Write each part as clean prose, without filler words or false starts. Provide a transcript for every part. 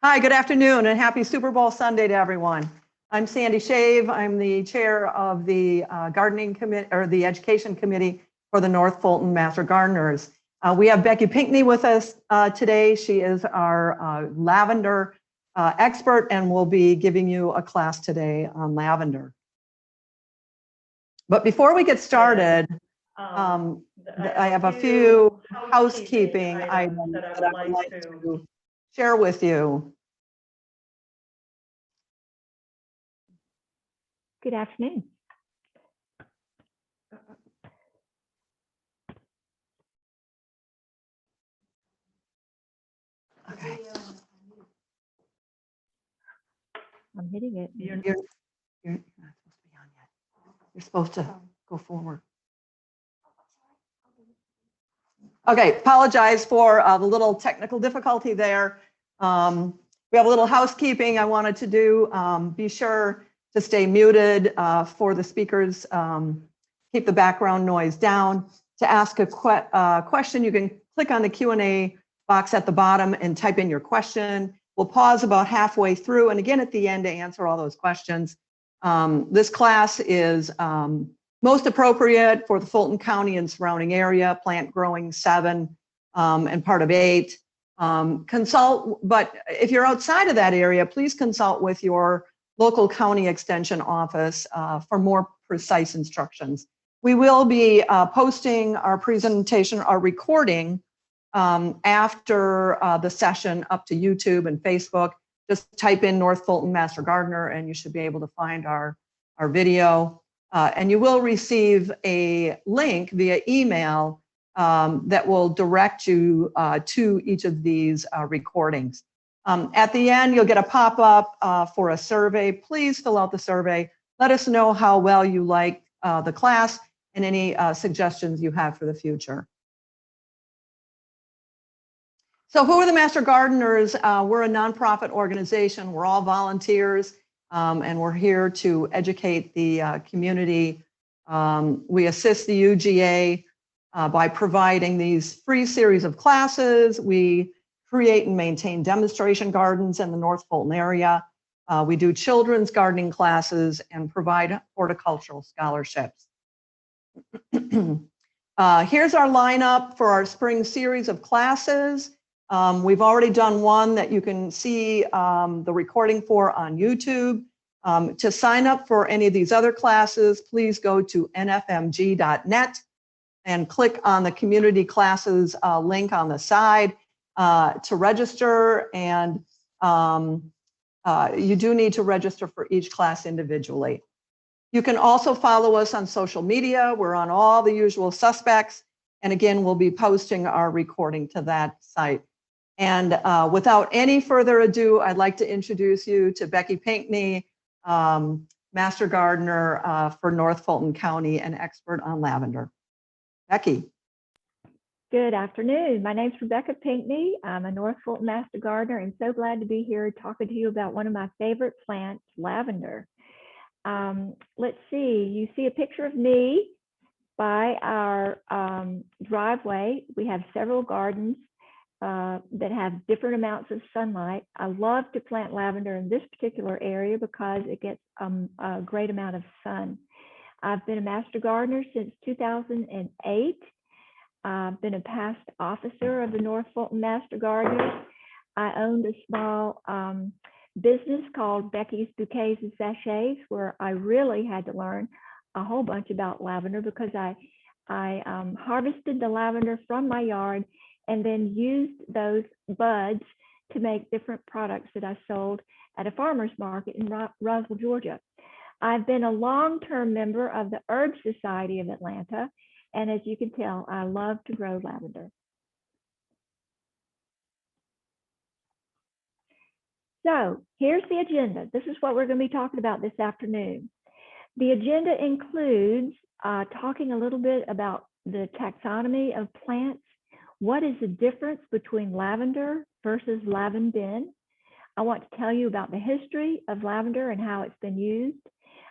Hi, good afternoon, and happy Super Bowl Sunday to everyone. I'm Sandy Shave. I'm the chair of the gardening committee, or the education committee for the North Fulton Master Gardeners. We have Rebecca Pinckney with us today. She is our lavender expert, and will be giving you a class today on lavender. But before we get started, I have a few housekeeping items that I would like to share with you. Good afternoon. Okay. I'm hitting it. You're not supposed to be on yet. You're supposed to go forward. Okay, apologize for the little technical difficulty there. We have a little housekeeping I wanted to do. Be sure to stay muted for the speakers. Keep the background noise down. To ask a question, you can click on the Q&A box at the bottom and type in your question. We'll pause about halfway through, and again at the end to answer all those questions. This class is most appropriate for the Fulton County and surrounding area, plant growing 7 and part of 8. Consult, but if you're outside of that area, please consult with your local county extension office for more precise instructions. We will be posting our presentation, our recording, after the session up to YouTube and Facebook. Just type in North Fulton Master Gardener and you should be able to find our video. And you will receive a link via email that will direct you to each of these recordings. At the end, you'll get a pop-up for a survey. Please fill out the survey. Let us know how well you like the class and any suggestions you have for the future. So who are the Master Gardeners? We're a nonprofit organization. We're all volunteers, and we're here to educate the community. We assist the UGA by providing these free series of classes. We create and maintain demonstration gardens in the North Fulton area. We do children's gardening classes and provide horticultural scholarships. Here's our lineup for our spring series of classes. We've already done one that you can see the recording for on YouTube. To sign up for any of these other classes, please go to nfmg.net and click on the community classes link on the side to register. And you do need to register for each class individually. You can also follow us on social media. We're on all the usual suspects. And again, we'll be posting our recording to that site. And without any further ado, I'd like to introduce you to Rebecca Pinckney, Master Gardener for North Fulton County and expert on lavender. Becky. Good afternoon. My name's Rebecca Pinckney. I'm a North Fulton Master Gardener and so glad to be here talking to you about one of my favorite plants, lavender. Let's see, you see a picture of me by our driveway. We have several gardens that have different amounts of sunlight. I love to plant lavender in this particular area because it gets a great amount of sun. I've been a Master Gardener since 2008. I've been a past officer of the North Fulton Master Gardeners. I owned a small business called Becky's Bouquets and Sachets, where I really had to learn a whole bunch about lavender because I harvested the lavender from my yard and then used those buds to make different products that I sold at a farmer's market in Roswell, Georgia. I've been a long-term member of the Herb Society of Atlanta, and as you can tell, I love to grow lavender. So here's the agenda. This is what we're going to be talking about this afternoon. The agenda includes talking a little bit about the taxonomy of plants. What is the difference between lavender versus lavandin? I want to tell you about the history of lavender and how it's been used.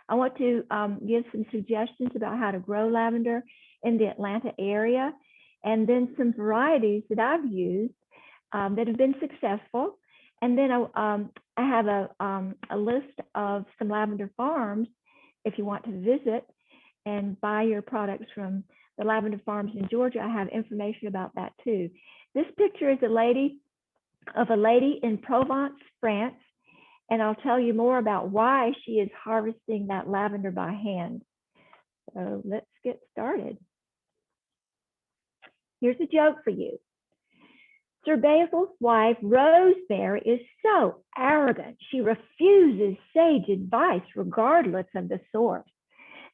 I want to give some suggestions about how to grow lavender in the Atlanta area, and then some varieties that I've used that have been successful, And then I have a list of some lavender farms if you want to visit and buy your products from the lavender farms in Georgia. I have information about that too. This picture is a lady in Provence, France, and I'll tell you more about why she is harvesting that lavender by hand. So let's get started. Here's a joke for you. Sir Basil's wife, Rosemary, is so arrogant, she refuses sage advice regardless of the source.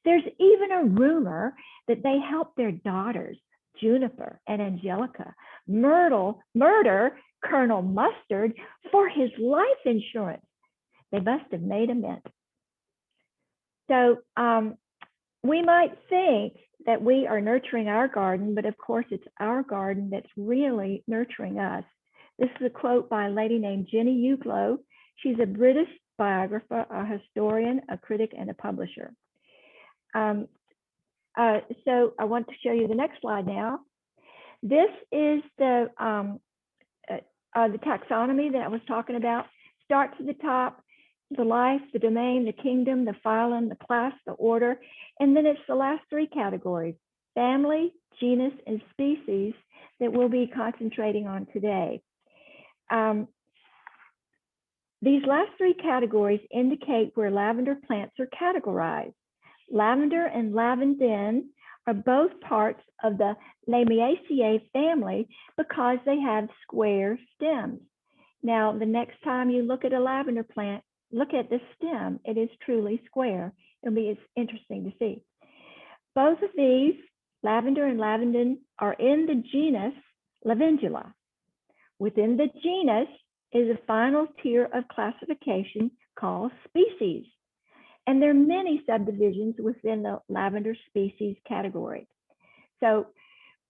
There's even a rumor that they helped their daughters, Juniper and Angelica, murder Colonel Mustard for his life insurance. They must have made amends. So we might think that we are nurturing our garden, but of course it's our garden that's really nurturing us. This is a quote by a lady named Jenny Uglow. She's a British biographer, a historian, a critic, and a publisher. So I want to show you the next slide now. This is the taxonomy that I was talking about. Starts at the top, the life, the domain, the kingdom, the phylum, the class, the order, and then it's the last three categories: family, genus, and species that we'll be concentrating on today. These last three categories indicate where lavender plants are categorized. Lavender and Lavandin are both parts of the Lamiaceae family because they have square stems. Now, the next time you look at a lavender plant, look at the stem. It is truly square. It's interesting to see. Both of these, lavender and Lavandin, are in the genus Lavendula. Within the genus is a final tier of classification called species. And there are many subdivisions within the lavender species category. So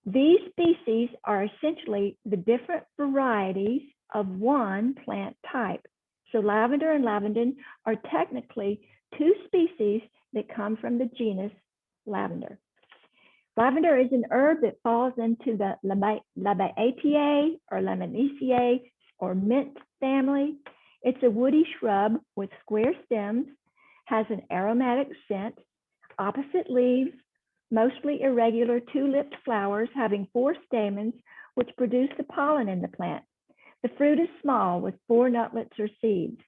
these species are essentially the different varieties of one plant type. So lavender and Lavandin are technically two species that come from the genus lavender. Lavender is an herb that falls into the Labiataceae or Laminiaceae or mint family. It's a woody shrub with square stems, has an aromatic scent, opposite leaves, mostly irregular two-lipped flowers having 4 stamens which produce the pollen in the plant. The fruit is small with 4 nutlets or seeds.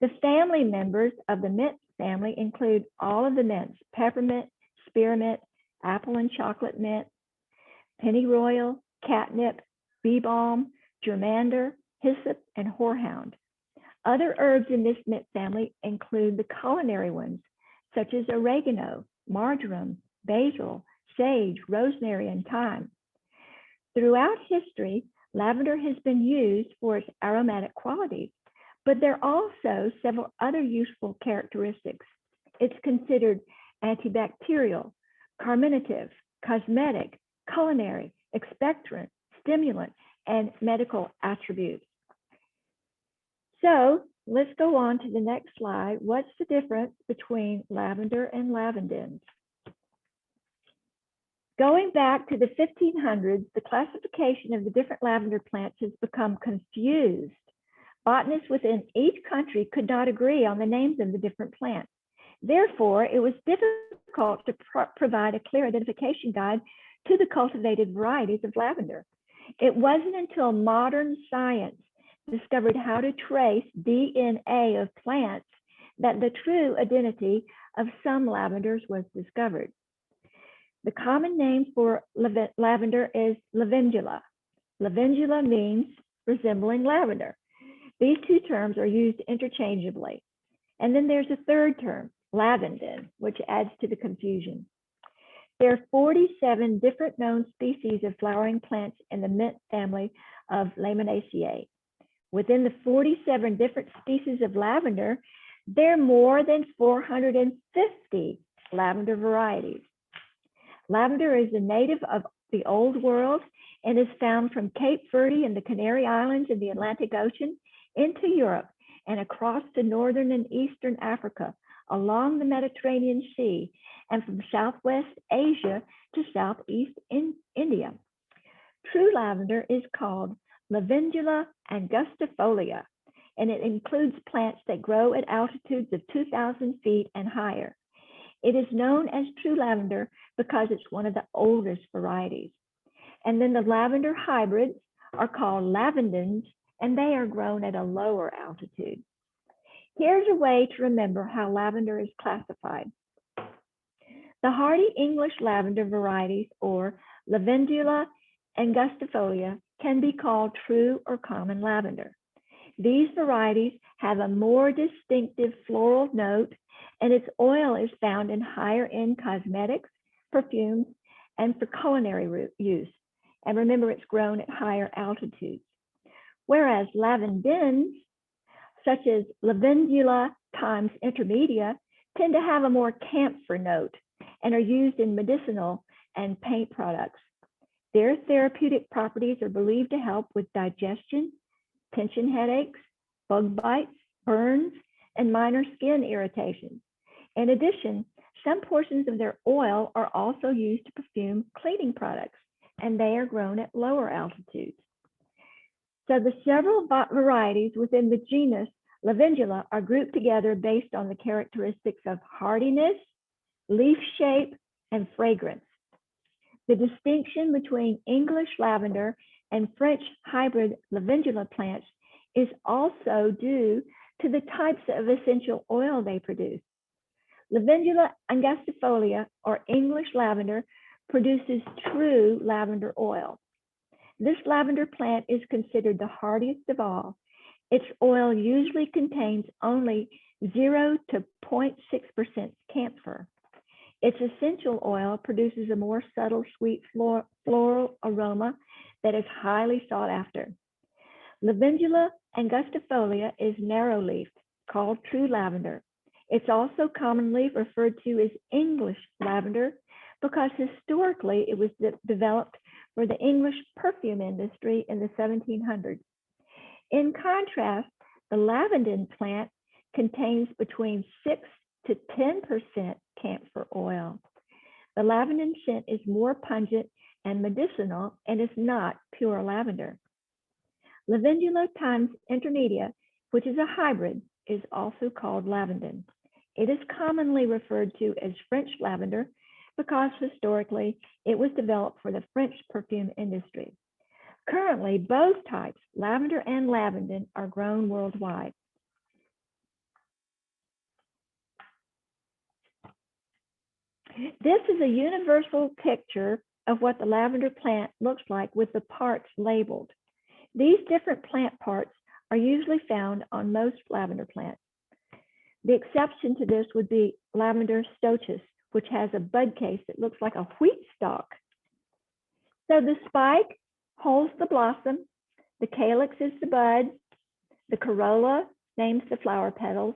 The family members of the mint family include all of the mints: peppermint, spearmint, apple and chocolate mint, pennyroyal, catnip, bee balm, germander, hyssop, and horehound. Other herbs in this mint family include the culinary ones, such as oregano, marjoram, basil, sage, rosemary, and thyme. Throughout history, lavender has been used for its aromatic qualities, but there are also several other useful characteristics. It's considered antibacterial, carminative, cosmetic, culinary, expectorant, stimulant, and medical attributes. So let's go on to the next slide. What's the difference between lavender and Lavandin? Going back to the 1500s, the classification of the different lavender plants has become confused. Botanists within each country could not agree on the names of the different plants. Therefore, it was difficult to provide a clear identification guide to the cultivated varieties of lavender. It wasn't until modern science discovered how to trace DNA of plants that the true identity of some lavenders was discovered. The common name for lavender is Lavendula. Lavendula means resembling lavender. These two terms are used interchangeably. And then there's a third term, Lavandin, which adds to the confusion. There are 47 different known species of flowering plants in the mint family of Lamiaceae. Within the 47 different species of lavender, there are more than 450 lavender varieties. Lavender is a native of the Old World and is found from Cape Verde and the Canary Islands in the Atlantic Ocean into Europe and across to northern and eastern Africa, along the Mediterranean Sea, and from Southwest Asia to Southeast India. True lavender is called Lavendula augustifolia, and it includes plants that grow at altitudes of 2,000 feet and higher. It is known as true lavender because it's one of the oldest varieties. And then the lavender hybrids are called Lavandins, and they are grown at a lower altitude. Here's a way to remember how lavender is classified. The hardy English lavender varieties, or Lavendula and augustifolia, can be called true or common lavender. These varieties have a more distinctive floral note, and its oil is found in higher-end cosmetics, perfumes, and for culinary use. And remember, it's grown at higher altitudes. Whereas Lavandins, such as Lavendula times intermedia, tend to have a more camphor note and are used in medicinal and paint products. Their therapeutic properties are believed to help with digestion, tension headaches, bug bites, burns, and minor skin irritations. In addition, some portions of their oil are also used to perfume cleaning products, and they are grown at lower altitudes. So the several varieties within the genus Lavendula are grouped together based on the characteristics of hardiness, leaf shape, and fragrance. The distinction between English lavender and French hybrid Lavendula plants is also due to the types of essential oil they produce. Lavendula angustifolia, or English lavender, produces true lavender oil. This lavender plant is considered the hardiest of all. Its oil usually contains only 0 to 0.6% camphor. Its essential oil produces a more subtle, sweet floral aroma that is highly sought after. Lavendula angustifolia is narrow-leafed, called true lavender. It's also commonly referred to as English lavender because historically it was developed for the English perfume industry in the 1700s. In contrast, the Lavandin plant contains between 6 to 10% camphor oil. The Lavandin scent is more pungent and medicinal and is not pure lavender. Lavendula times intermedia, which is a hybrid, is also called Lavandin. It is commonly referred to as French lavender because historically it was developed for the French perfume industry. Currently, both types, lavender and Lavandin, are grown worldwide. This is a universal picture of what the lavender plant looks like with the parts labeled. These different plant parts are usually found on most lavender plants. The exception to this would be Lavender stochus, which has a bud case that looks like a wheat stalk. So the spike holds the blossom, the calyx is the bud, the corolla names the flower petals,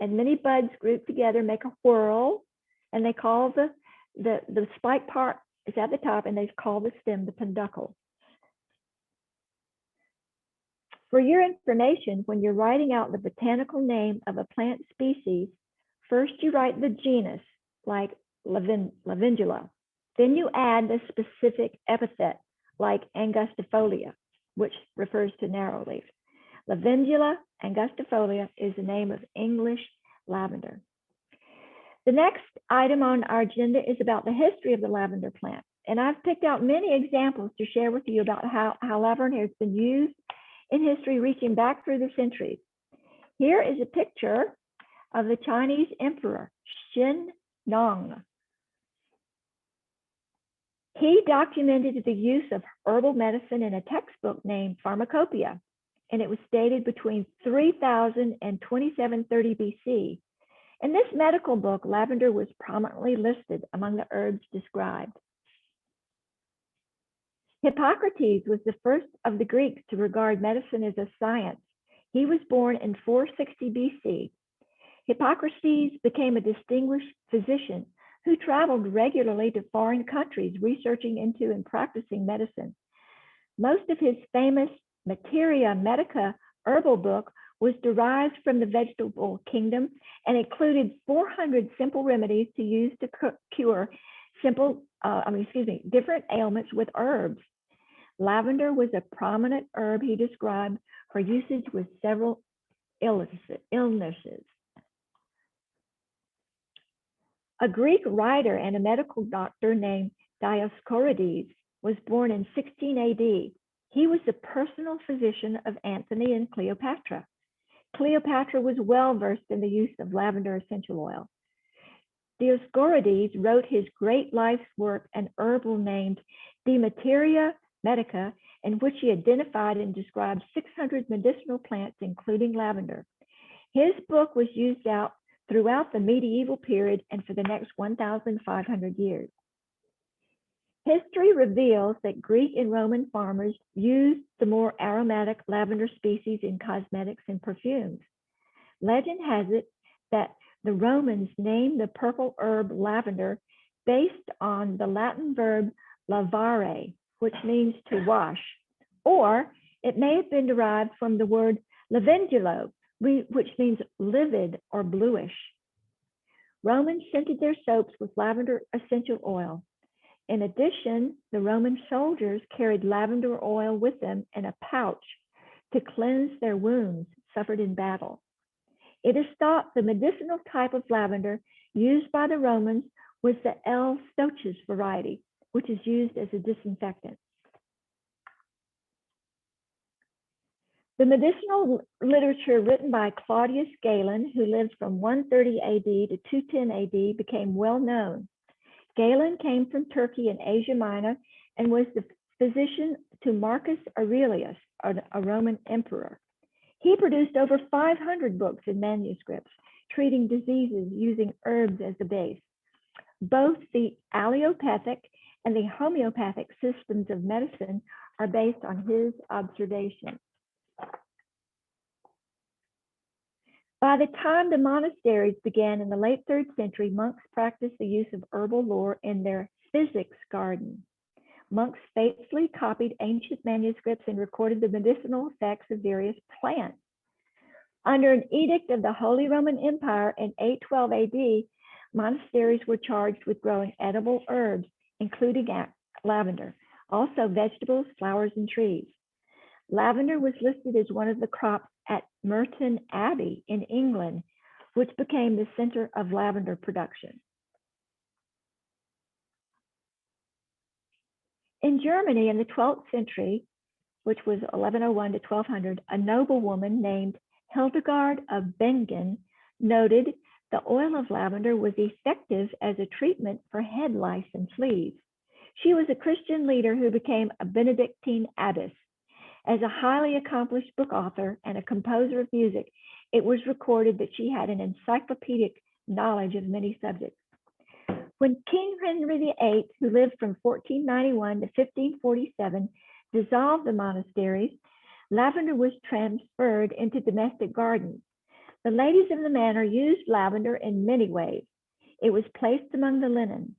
and many buds grouped together make a whorl, and they call the spike part is at the top, and they call the stem the peduncle. For your information, when you're writing out the botanical name of a plant species, first you write the genus, like Lavendula. Then you add the specific epithet, like angustifolia, which refers to narrowleaf. Lavendula angustifolia is the name of English lavender. The next item on our agenda is about the history of the lavender plant. And I've picked out many examples to share with you about how lavender has been used in history, reaching back through the centuries. Here is a picture of the Chinese emperor, Xin Nong. He documented the use of herbal medicine in a textbook named Pharmacopoeia, and it was dated between 3000 and 2730 BC. In this medical book, lavender was prominently listed among the herbs described. Hippocrates was the first of the Greeks to regard medicine as a science. He was born in 460 BC. Hippocrates became a distinguished physician who traveled regularly to foreign countries researching into and practicing medicine. Most of his famous Materia Medica herbal book was derived from the vegetable kingdom and included 400 simple remedies to use to cure different ailments with herbs. Lavender was a prominent herb he described for usage with several illnesses. A Greek writer and a medical doctor named Dioscorides was born in 16 AD. He was the personal physician of Antony and Cleopatra. Cleopatra was well versed in the use of lavender essential oil. Dioscorides wrote his great life's work, an herbal named De Materia Medica, in which he identified and described 600 medicinal plants, including lavender. His book was used throughout the medieval period and for the next 1,500 years. History reveals that Greek and Roman farmers used the more aromatic lavender species in cosmetics and perfumes. Legend has it that the Romans named the purple herb lavender based on the Latin verb lavare, which means to wash, or it may have been derived from the word lavendula, which means livid or bluish. Romans scented their soaps with lavender essential oil. In addition, the Roman soldiers carried lavender oil with them in a pouch to cleanse their wounds suffered in battle. It is thought the medicinal type of lavender used by the Romans was the L. stochus variety, which is used as a disinfectant. The medicinal literature written by Claudius Galen, who lived from 130 AD to 210 AD, became well known. Galen came from Turkey in Asia Minor and was the physician to Marcus Aurelius, a Roman emperor. He produced over 500 books and manuscripts treating diseases using herbs as a base. Both the allopathic and the homeopathic systems of medicine are based on his observations. By the time the monasteries began in the late 3rd century, monks practiced the use of herbal lore in their physics garden. Monks faithfully copied ancient manuscripts and recorded the medicinal effects of various plants. Under an edict of the Holy Roman Empire in 812 AD, monasteries were charged with growing edible herbs, including lavender, also vegetables, flowers, and trees. Lavender was listed as one of the crops at Merton Abbey in England, which became the center of lavender production. In Germany in the 12th century, which was 1101 to 1200, a noblewoman named Hildegard of Bingen noted the oil of lavender was effective as a treatment for head lice and fleas. She was a Christian leader who became a Benedictine abbess. As a highly accomplished book author and a composer of music, it was recorded that she had an encyclopedic knowledge of many subjects. When King Henry VIII, who lived from 1491 to 1547, dissolved the monasteries, lavender was transferred into domestic gardens. The ladies of the manor used lavender in many ways. It was placed among the linens,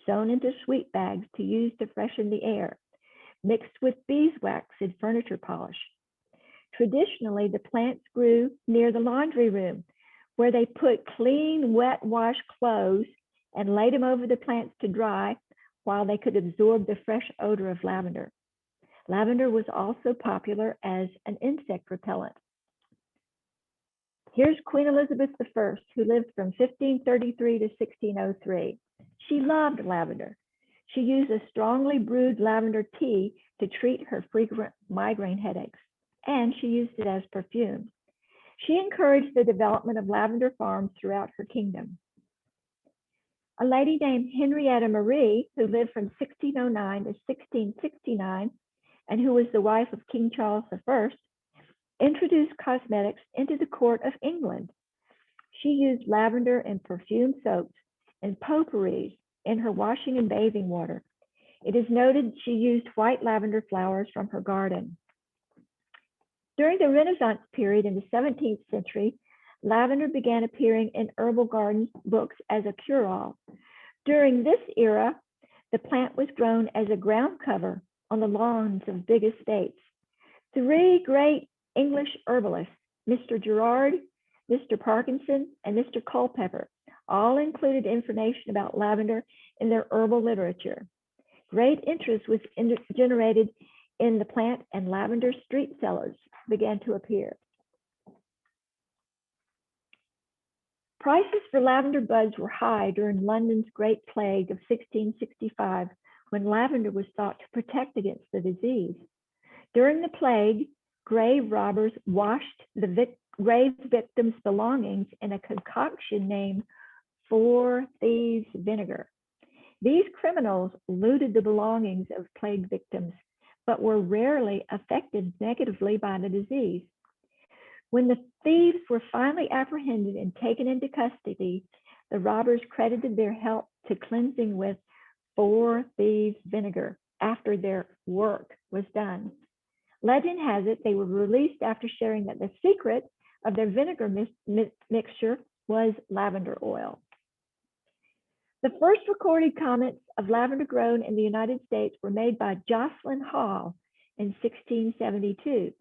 sewn into sweet bags to use to freshen the air, mixed with beeswax in furniture polish. Traditionally, the plants grew near the laundry room, where they put clean, wet wash clothes and laid them over the plants to dry while they could absorb the fresh odor of lavender. Lavender was also popular as an insect repellent. Here's Queen Elizabeth I, who lived from 1533 to 1603. She loved lavender. She used a strongly brewed lavender tea to treat her frequent migraine headaches, and she used it as perfume. She encouraged the development of lavender farms throughout her kingdom. A lady named Henrietta Marie, who lived from 1609 to 1669, and who was the wife of King Charles I, introduced cosmetics into the court of England. She used lavender in perfume soaps and potpourris in her washing and bathing water. It is noted she used white lavender flowers from her garden. During the Renaissance period in the 17th century, lavender began appearing in herbal garden books as a cure-all. During this era, the plant was grown as a ground cover on the lawns of big estates. 3 great English herbalists, Mr. Gerard, Mr. Parkinson, and Mr. Culpepper, all included information about lavender in their herbal literature. Great interest was generated in the plant, and lavender street sellers began to appear. Prices for lavender buds were high during London's Great Plague of 1665, when lavender was thought to protect against the disease. During the plague, grave robbers washed the grave victims' belongings in a concoction named 4 Thieves vinegar. These criminals looted the belongings of plague victims, but were rarely affected negatively by the disease. When the thieves were finally apprehended and taken into custody, the robbers credited their help to cleansing with 4 Thieves vinegar after their work was done. Legend has it they were released after sharing that the secret of their vinegar mixture was lavender oil. The first recorded comments of lavender grown in the United States were made by Jocelyn Hall in 1672.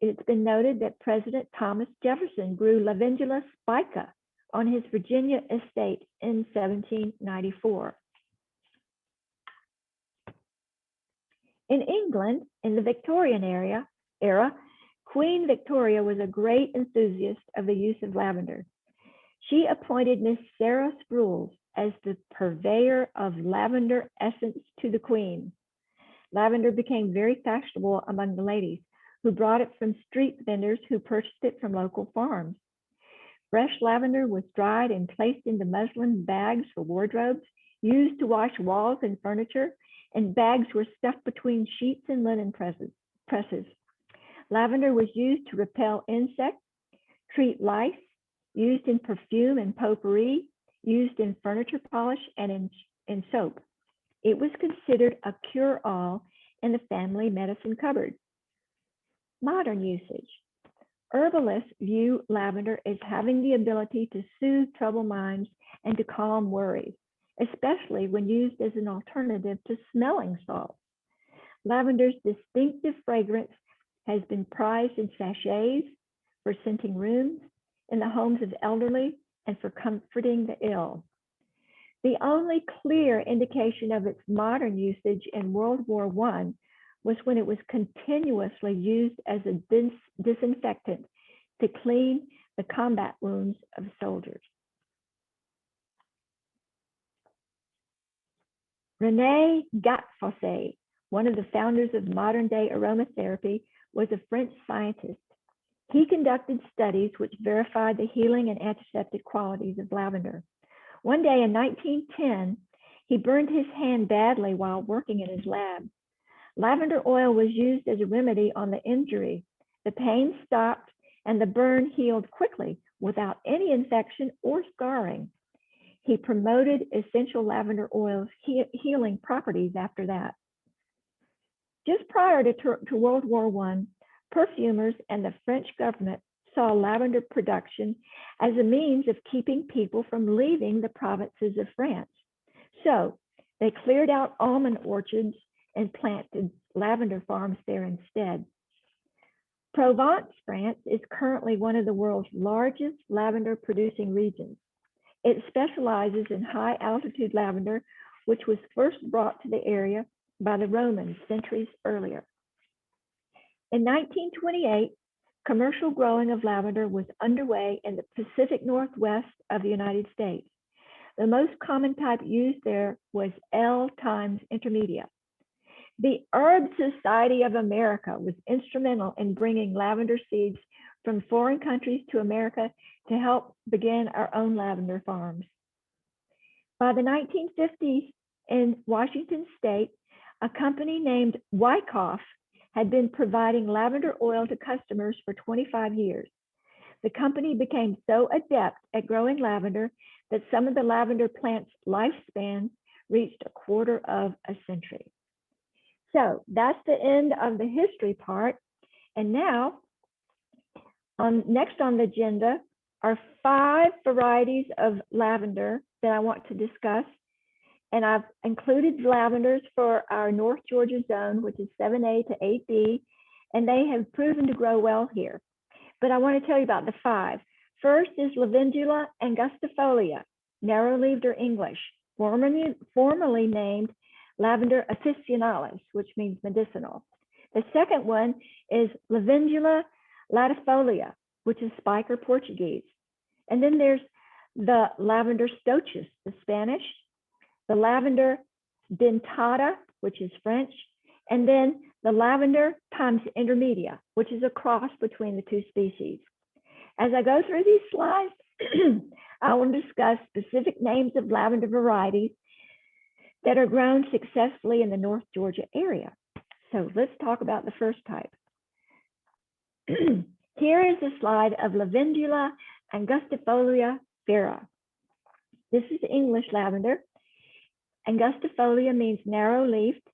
It's been noted that President Thomas Jefferson grew Lavendula spica on his Virginia estate in 1794. In England, in the Victorian era, Queen Victoria was a great enthusiast of the use of lavender. She appointed Miss Sarah Sprules as the purveyor of lavender essence to the Queen. Lavender became very fashionable among the ladies, who brought it from street vendors who purchased it from local farms. Fresh lavender was dried and placed into muslin bags for wardrobes, used to wash walls and furniture, and bags were stuffed between sheets and linen presses. Lavender was used to repel insects, treat lice, used in perfume and potpourri, used in furniture polish and in soap. It was considered a cure-all in the family medicine cupboard. Modern usage. Herbalists view lavender as having the ability to soothe troubled minds and to calm worries, especially when used as an alternative to smelling salts. Lavender's distinctive fragrance has been prized in sachets, for scenting rooms, in the homes of elderly, and for comforting the ill. The only clear indication of its modern usage in World War I was when it was continuously used as a disinfectant to clean the combat wounds of soldiers. René Gattefossé, one of the founders of modern-day aromatherapy, was a French scientist. He conducted studies which verified the healing and antiseptic qualities of lavender. One day in 1910, he burned his hand badly while working in his lab. Lavender oil was used as a remedy on the injury. The pain stopped and the burn healed quickly without any infection or scarring. He promoted essential lavender oil's healing properties after that. Just prior to World War I, perfumers and the French government saw lavender production as a means of keeping people from leaving the provinces of France. So they cleared out almond orchards and planted lavender farms there instead. Provence, France is currently one of the world's largest lavender producing regions. It specializes in high altitude lavender, which was first brought to the area by the Romans centuries earlier. In 1928, commercial growing of lavender was underway in the Pacific Northwest of the United States. The most common type used there was L. times intermedia. The Herb Society of America was instrumental in bringing lavender seeds from foreign countries to America to help begin our own lavender farms. By the 1950s in Washington State, a company named Wyckoff had been providing lavender oil to customers for 25 years. The company became so adept at growing lavender that some of the lavender plants' lifespans reached a quarter of a century. So that's the end of the history part. And now, next on the agenda are 5 varieties of lavender that I want to discuss. And I've included lavenders for our North Georgia zone, which is 7A to 8B, and they have proven to grow well here. But I want to tell you about the 5. First is Lavendula augustifolia, narrow-leaved or English, formerly named Lavender officinalis, which means medicinal. The second one is Lavendula latifolia, which is Spike or Portuguese. And then there's the lavender stoichus, the Spanish, the lavender dentata, which is French, and then the lavender times intermedia, which is a cross between the two species. As I go through these slides, I will discuss specific names of lavender varieties that are grown successfully in the North Georgia area. So let's talk about the first type. Here is a slide of Lavendula augustifolia vera. This is English lavender. Augustifolia means narrow-leafed.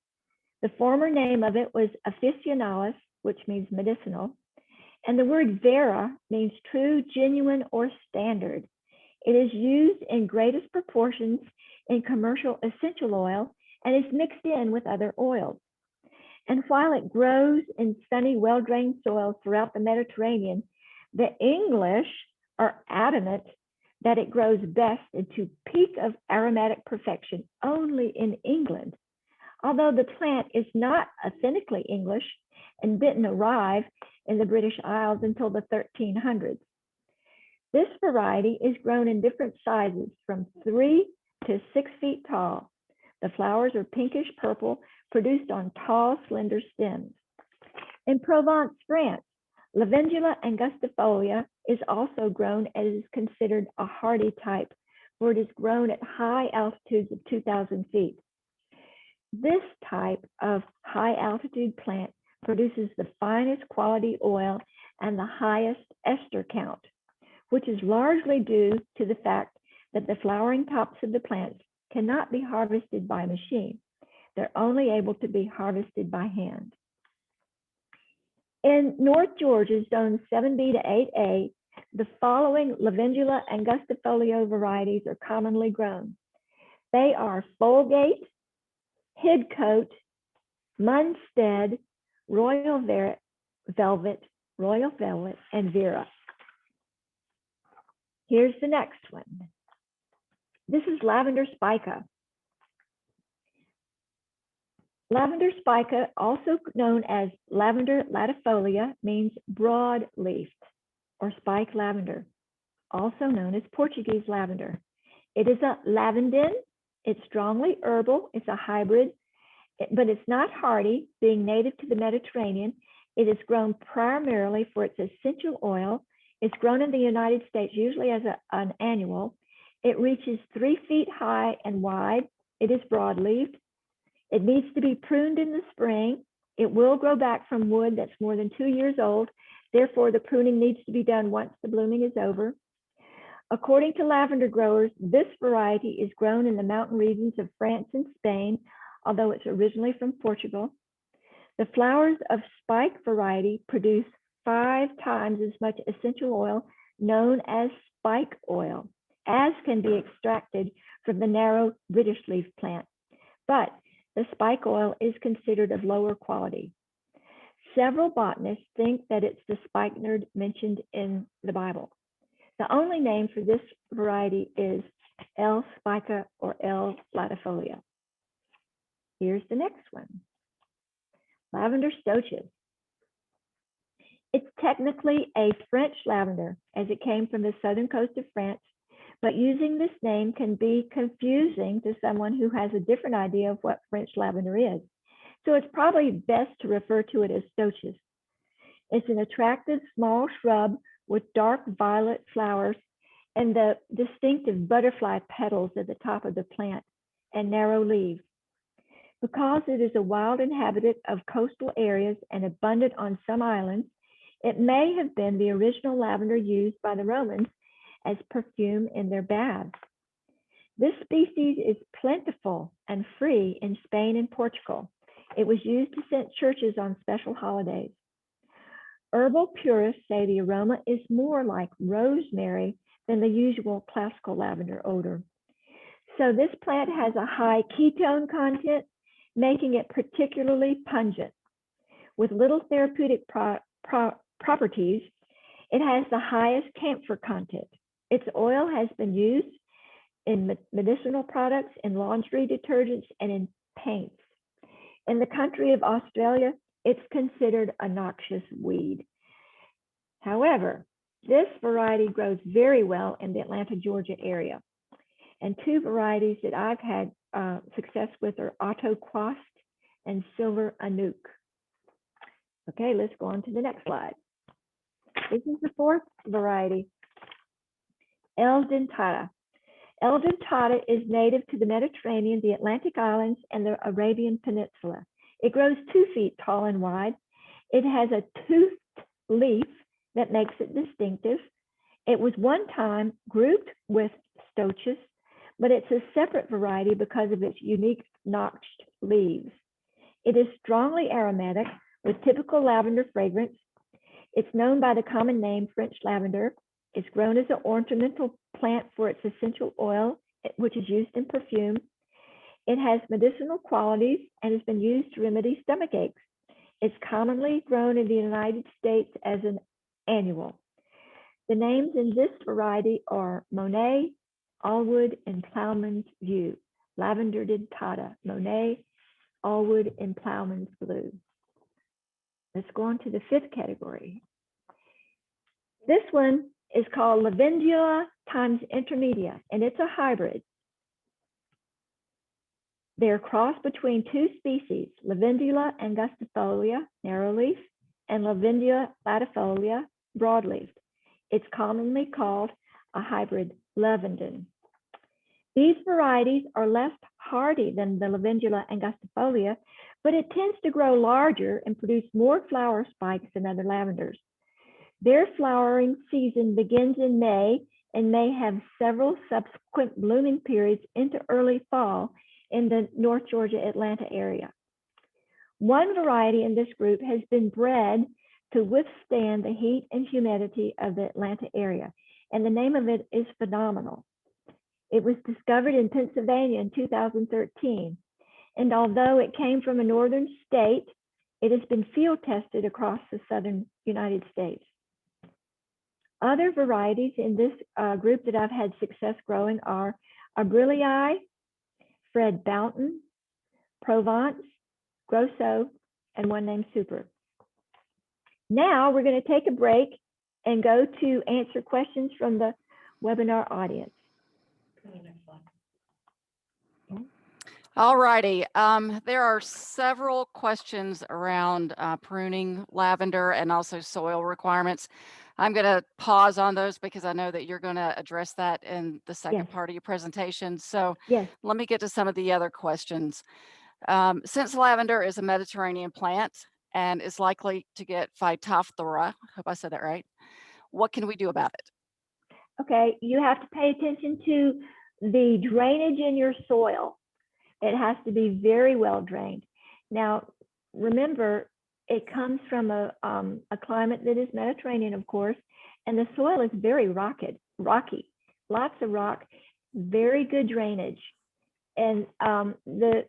The former name of it was officinalis, which means medicinal. And the word vera means true, genuine, or standard. It is used in greatest proportions in commercial essential oil and is mixed in with other oils. And while it grows in sunny, well-drained soils throughout the Mediterranean, the English are adamant that it grows best into peak of aromatic perfection only in England. Although the plant is not authentically English and didn't arrive in the British Isles until the 1300s. This variety is grown in different sizes from 3 to 6 feet tall. The flowers are pinkish purple, produced on tall, slender stems. In Provence, France, Lavendula augustifolia is also grown and is considered a hardy type, for it is grown at high altitudes of 2,000 feet. This type of high altitude plant produces the finest quality oil and the highest ester count, which is largely due to the fact that the flowering tops of the plants cannot be harvested by machine. They're only able to be harvested by hand. In North Georgia, zones 7B to 8A, the following Lavendula augustifolia varieties are commonly grown. They are Folgate, Hidcote, Munstead, Royal Velvet, and Vera. Here's the next one. This is Lavender spica. Lavender spica, also known as Lavender latifolia, means broad-leafed or spike lavender, also known as Portuguese lavender. It is a Lavandin. It's strongly herbal. It's a hybrid, but it's not hardy, being native to the Mediterranean. It is grown primarily for its essential oil. It's grown in the United States, usually as an annual. It reaches 3 feet high and wide. It is broad-leaved. It needs to be pruned in the spring. It will grow back from wood that's more than 2 years old. Therefore, the pruning needs to be done once the blooming is over. According to lavender growers, this variety is grown in the mountain regions of France and Spain, although it's originally from Portugal. The flowers of spike variety produce 5 times as much essential oil, known as spike oil, as can be extracted from the narrow British leaf plant. But the spike oil is considered of lower quality. Several botanists think that it's the spikenard mentioned in the Bible. The only name for this variety is L. spica or L. latifolia. Here's the next one. Lavender stoichus. It's technically a French lavender, as it came from the southern coast of France, but using this name can be confusing to someone who has a different idea of what French lavender is. So it's probably best to refer to it as stoichus. It's an attractive small shrub with dark violet flowers and the distinctive butterfly petals at the top of the plant and narrow leaves. Because it is a wild inhabitant of coastal areas and abundant on some islands, it may have been the original lavender used by the Romans as perfume in their baths. This species is plentiful and free in Spain and Portugal. It was used to scent churches on special holidays. Herbal purists say the aroma is more like rosemary than the usual classical lavender odor. So this plant has a high ketone content, making it particularly pungent. With little therapeutic properties, it has the highest camphor content. Its oil has been used in medicinal products, in laundry detergents, and in paints. In the country of Australia, it's considered a noxious weed. However, This variety grows very well in the Atlanta, Georgia area. And two varieties that I've had success with are Otto Quast and Silver Anouk. Okay, let's go on to the next slide. This is the fourth variety, El Dentata. El Dentata is native to the Mediterranean, the Atlantic Islands, and the Arabian Peninsula. It grows 2 feet tall and wide. It has a toothed leaf that makes it distinctive. It was one time grouped with Stochus, but it's a separate variety because of its unique notched leaves. It is strongly aromatic with typical lavender fragrance. It's known by the common name French lavender. It's grown as an ornamental plant for its essential oil, which is used in perfume. It has medicinal qualities and has been used to remedy stomach aches. It's commonly grown in the United States as an annual. The names in this variety are Monet, Allwood, and Plowman's View. Lavender dentata, Monet, Allwood, and Plowman's Blue. Let's go on to the fifth category. This one is called Lavendula times intermedia, and it's a hybrid. They're crossed between two species, Lavendula angustifolia, narrowleaf, and Lavendula latifolia, broadleaf. It's commonly called a hybrid Lavandin. These varieties are less hardy than the Lavendula angustifolia, but it tends to grow larger and produce more flower spikes than other lavenders. Their flowering season begins in May and may have several subsequent blooming periods into early fall in the North Georgia, Atlanta area. One variety in this group has been bred to withstand the heat and humidity of the Atlanta area, and the name of it is Phenomenal. It was discovered in Pennsylvania in 2013, and although it came from a northern state, it has been field tested across the southern United States. Other varieties in this group that I've had success growing are Abrilii, Fred Bounton, Provence, Grosso, and one named Super. Now we're going to take a break and go to answer questions from the webinar audience. All righty. There are several questions around pruning lavender and also soil requirements. I'm going to pause on those because I know that you're going to address that in the second part of your presentation. So let me get to some of the other questions. Since lavender is a Mediterranean plant and is likely to get Phytophthora, hope I said that right, what can we do about it? Okay, you have to pay attention to the drainage in your soil. It has to be very well drained. Now, remember, it comes from a climate that is Mediterranean, of course, and the soil is very rocky, lots of rock, very good drainage. And the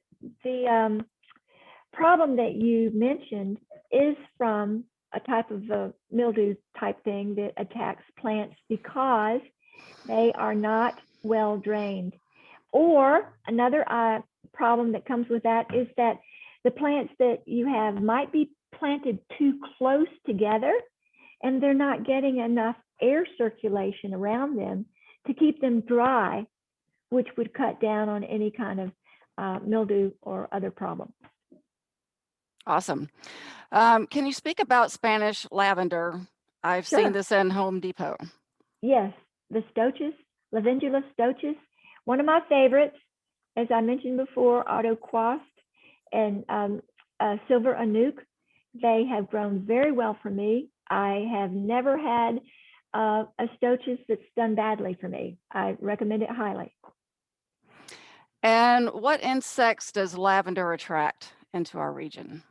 problem that you mentioned is from a type of a mildew type thing that attacks plants because they are not well drained. Or another problem that comes with that is that the plants that you have might be planted too close together and they're not getting enough air circulation around them to keep them dry, which would cut down on any kind of mildew or other problem. Awesome. Can you speak about Spanish lavender? I've seen this in Home Depot. Yes, the Stochus, Lavendula Stochus, one of my favorites, as I mentioned before, Otto Quast and Silver Anouk. They have grown very well for me. I have never had a Stochus that's done badly for me. I recommend it highly. And what insects does lavender attract into our region?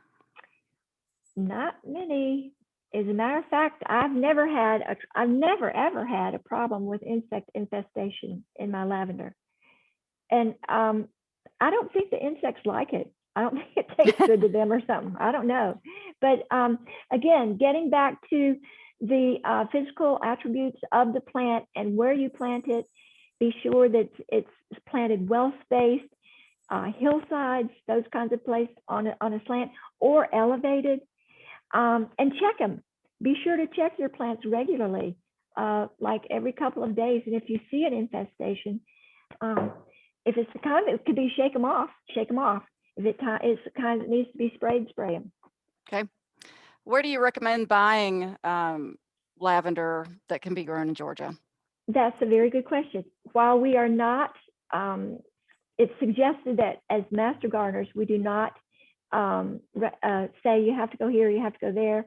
Not many. As a matter of fact, I've never ever had a problem with insect infestation in my lavender. And I don't think the insects like it. I don't think it tastes good to them or something. I don't know. But again, getting back to the physical attributes of the plant and where you plant it, be sure that it's planted well spaced, hillsides, those kinds of places on a slant or elevated, and check them. Be sure to check your plants regularly like every couple of days. And if you see an infestation, if it's the kind that could be shake them off, shake them off. If it's the kind that needs to be sprayed, spray them. Okay. Where do you recommend buying lavender that can be grown in Georgia? That's a very good question. While we are not, it's suggested that as master gardeners, we do not say you have to go here, you have to go there.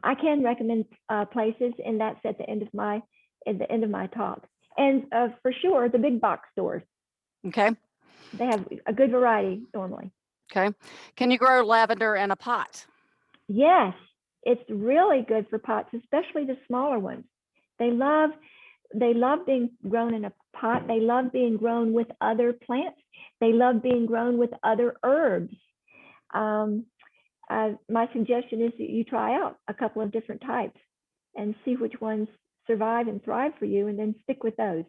I can recommend places, and that's at the end of my talk. And for sure, the big box stores. Okay. They have a good variety normally. Okay. Can you grow lavender in a pot? Yes, it's really good for pots, especially the smaller ones. They love being grown in a pot. They love being grown with other plants. They love being grown with other herbs. My suggestion is that you try out a couple of different types and see which ones survive and thrive for you, and then stick with those.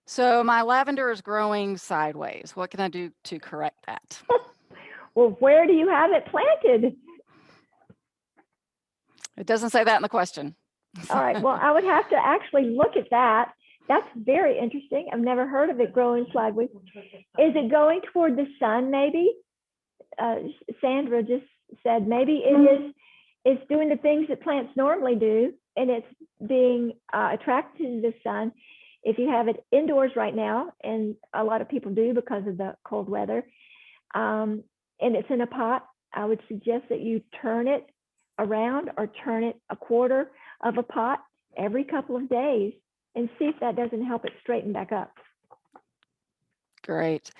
So my lavender is growing sideways. What can I do to correct that? Well, where do you have it planted? It doesn't say that in the question. All right, well, I would have to actually look at that. That's very interesting. I've never heard of it growing sideways. Is it going toward the sun, maybe? Sandra just said maybe it's doing the things that plants normally do, and it's being attracted to the sun. If you have it indoors right now, and a lot of people do because of the cold weather, and it's in a pot, I would suggest that you turn it around or turn it a quarter of a pot every couple of days and see if that doesn't help it straighten back up. Great.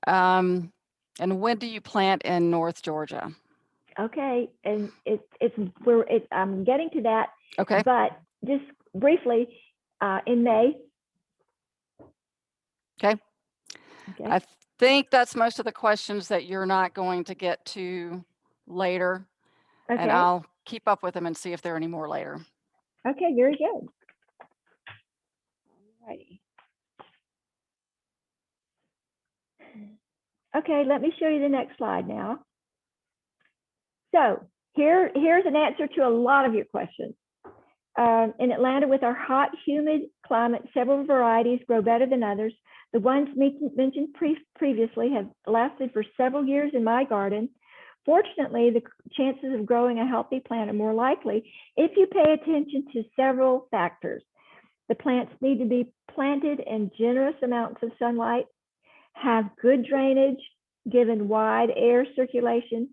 And when do you plant in North Georgia? Okay, and I'm getting to that. Okay. But just briefly, in May. Okay. I think that's most of the questions that you're not going to get to later. Okay. And I'll keep up with them and see if there are any more later. Okay, very good. Alrighty. Okay, let me show you the next slide now. So here's an answer to a lot of your questions. In Atlanta, with our hot, humid climate, several varieties grow better than others. The ones mentioned previously have lasted for several years in my garden. Fortunately, the chances of growing a healthy plant are more likely if you pay attention to several factors. The plants need to be planted in generous amounts of sunlight, have good drainage, given wide air circulation,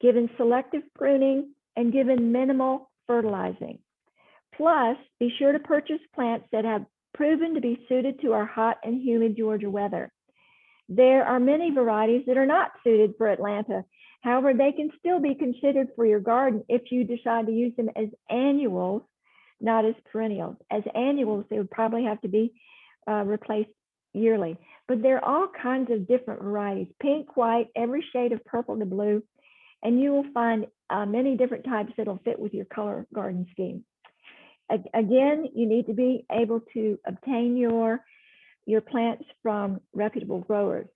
given selective pruning, and given minimal fertilizing. Plus, be sure to purchase plants that have proven to be suited to our hot and humid Georgia weather. There are many varieties that are not suited for Atlanta. However, they can still be considered for your garden if you decide to use them as annuals, not as perennials. As annuals, they would probably have to be replaced yearly. But there are all kinds of different varieties: pink, white, every shade of purple to blue, and you will find many different types that'll fit with your color garden scheme. Again, you need to be able to obtain your plants from reputable growers.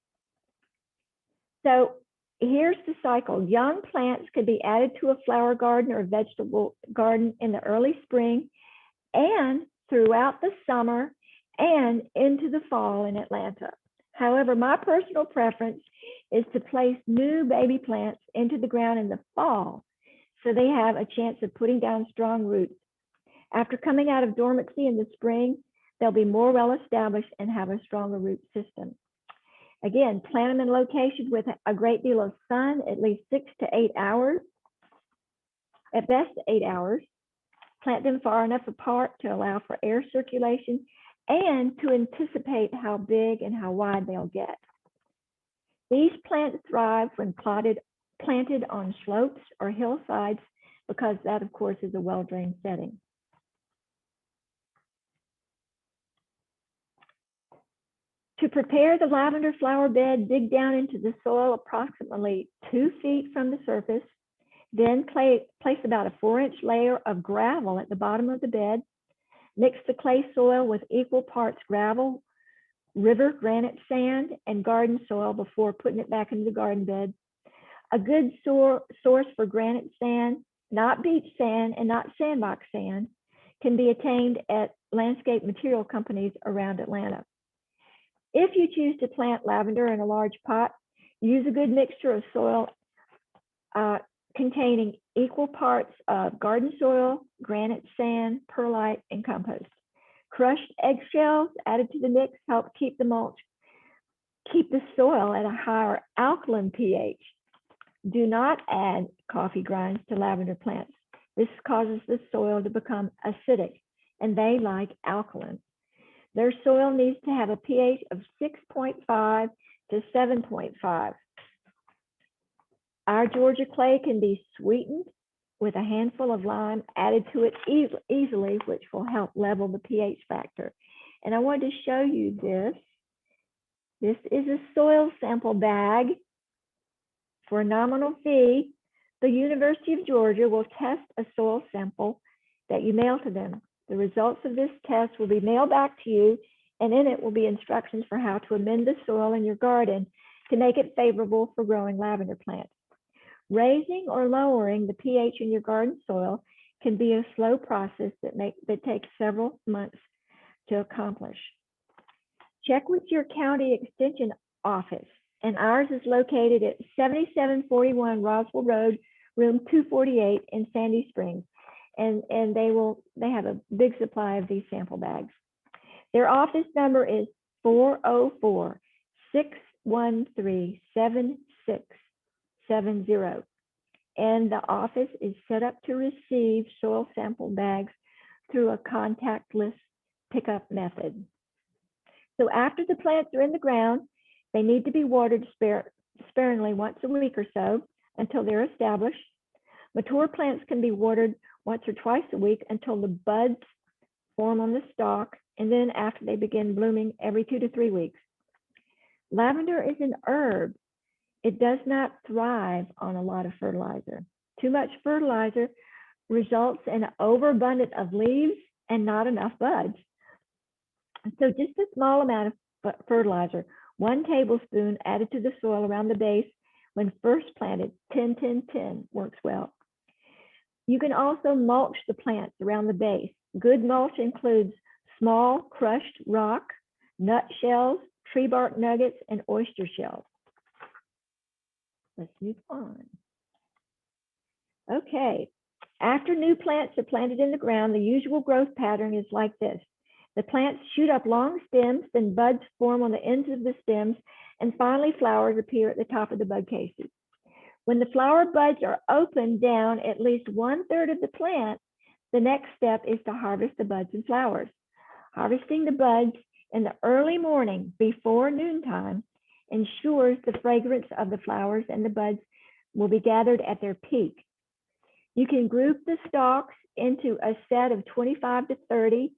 So here's the cycle. Young plants could be added to a flower garden or vegetable garden in the early spring and throughout the summer and into the fall in Atlanta. However, my personal preference is to place new baby plants into the ground in the fall so they have a chance of putting down strong roots. After coming out of dormancy in the spring, they'll be more well established and have a stronger root system. Again, plant them in locations with a great deal of sun, at least 6 to 8 hours, at best 8 hours. Plant them far enough apart to allow for air circulation and to anticipate how big and how wide they'll get. These plants thrive when planted on slopes or hillsides, because that, of course, is a well-drained setting. To prepare the lavender flower bed, dig down into the soil approximately 2 feet from the surface. Then place about a 4-inch layer of gravel at the bottom of the bed. Mix the clay soil with equal parts gravel, river granite sand, and garden soil before putting it back into the garden bed. A good source for granite sand not beach sand and not sandbox sand, can be attained at landscape material companies around Atlanta. If you choose to plant lavender in a large pot, use a good mixture of soil containing equal parts of garden soil, granite sand, perlite, and compost. Crushed eggshells added to the mix help keep the soil at a higher alkaline pH. Do not add coffee grinds to lavender plants. This causes the soil to become acidic, and they like alkaline. Their soil needs to have a pH of 6.5 to 7.5. Our Georgia clay can be sweetened with a handful of lime added to it easily, which will help level the pH factor. And I wanted to show you this. This is a soil sample bag. For a nominal fee, the University of Georgia will test a soil sample that you mail to them. The results of this test will be mailed back to you, and in it will be instructions for how to amend the soil in your garden to make it favorable for growing lavender plants. Raising or lowering the pH in your garden soil can be a slow process that takes several months to accomplish. Check with your county extension office, and ours is located at 7741 Roswell Road, room 248 in Sandy Springs. And they have a big supply of these sample bags. Their office number is 404-613-7670. And the office is set up to receive soil sample bags through a contactless pickup method. So after the plants are in the ground, they need to be watered sparingly once a week or so until they're established. Mature plants can be watered once or twice a week until the buds form on the stalk, and then after they begin blooming every 2 to 3 weeks. Lavender is an herb. It does not thrive on a lot of fertilizer. Too much fertilizer results in an overabundance of leaves and not enough buds. So just a small amount of fertilizer, 1 tablespoon added to the soil around the base when first planted, 10-10-10 works well. You can also mulch the plants around the base. Good mulch includes small crushed rock, nut shells, tree bark nuggets, and oyster shells. Let's move on. Okay, after new plants are planted in the ground, the usual growth pattern is like this. The plants shoot up long stems, then buds form on the ends of the stems, and finally flowers appear at the top of the bud cases. When the flower buds are opened down at least 1/3 of the plant, the next step is to harvest the buds and flowers. Harvesting the buds in the early morning before noontime ensures the fragrance of the flowers and the buds will be gathered at their peak. You can group the stalks into a set of 25 to 30,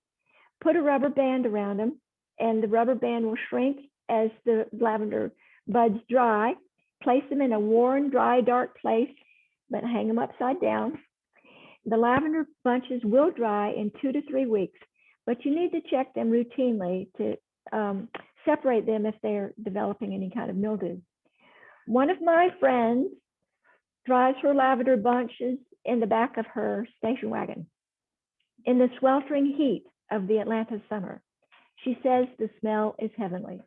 put a rubber band around them, and the rubber band will shrink as the lavender buds dry. Place them in a warm, dry, dark place, but hang them upside down. The lavender bunches will dry in 2 to 3 weeks, but you need to check them routinely to separate them if they're developing any kind of mildew. One of my friends dries her lavender bunches in the back of her station wagon in the sweltering heat of the Atlanta summer. She says the smell is heavenly.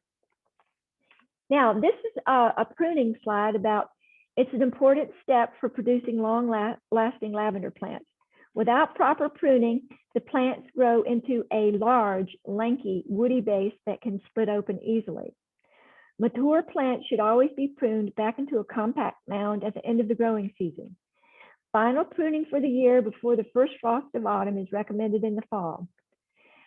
Now, this is a pruning slide about, it's an important step for producing long-lasting lavender plants. Without proper pruning, the plants grow into a large, lanky, woody base that can split open easily. Mature plants should always be pruned back into a compact mound at the end of the growing season. Final pruning for the year before the first frost of autumn is recommended in the fall.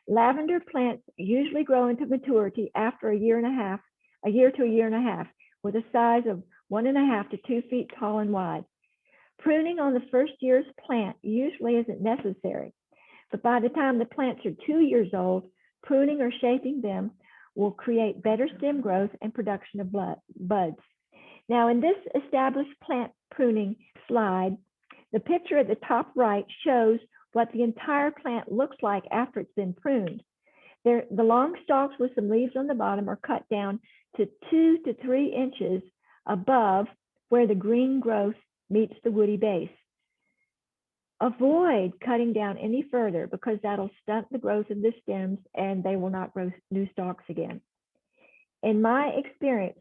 Lavender plants usually grow into maturity after a year to a year and a half, with a size of 1.5 to 2 feet tall and wide. Pruning on the first year's plant usually isn't necessary, but by the time the plants are 2 years old, pruning or shaping them will create better stem growth and production of buds. Now, in this established plant pruning slide, the picture at the top right shows what the entire plant looks like after it's been pruned. The long stalks with some leaves on the bottom are cut down to 2 to 3 inches above where the green growth meets the woody base. Avoid cutting down any further because that'll stunt the growth of the stems and they will not grow new stalks again. In my experience,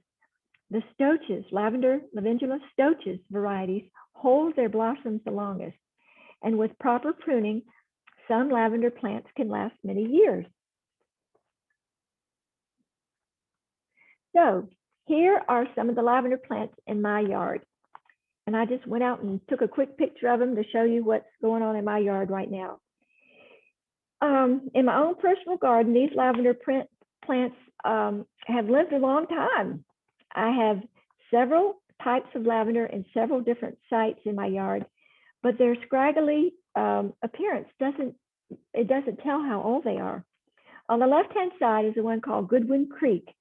the stoaches, Lavendula stoaches varieties hold their blossoms the longest. And with proper pruning, some lavender plants can last many years. So here are some of the lavender plants in my yard. And I just went out and took a quick picture of them to show you what's going on in my yard right now. In my own personal garden, these lavender plants have lived a long time. I have several types of lavender in several different sites in my yard, but their scraggly appearance doesn't tell how old they are. On the left-hand side is the one called Goodwin Creek.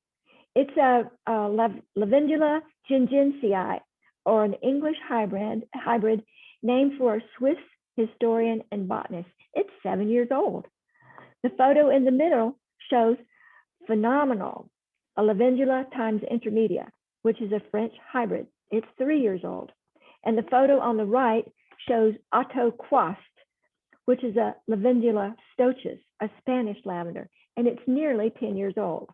It's a Lavendula ginginsii, or an English hybrid named for a Swiss historian and botanist. It's 7 years old. The photo in the middle shows Phenomenal, a Lavendula times intermedia, which is a French hybrid. It's 3 years old. And the photo on the right shows Otto Quast, which is a Lavendula stoaches, a Spanish lavender, and it's nearly 10 years old.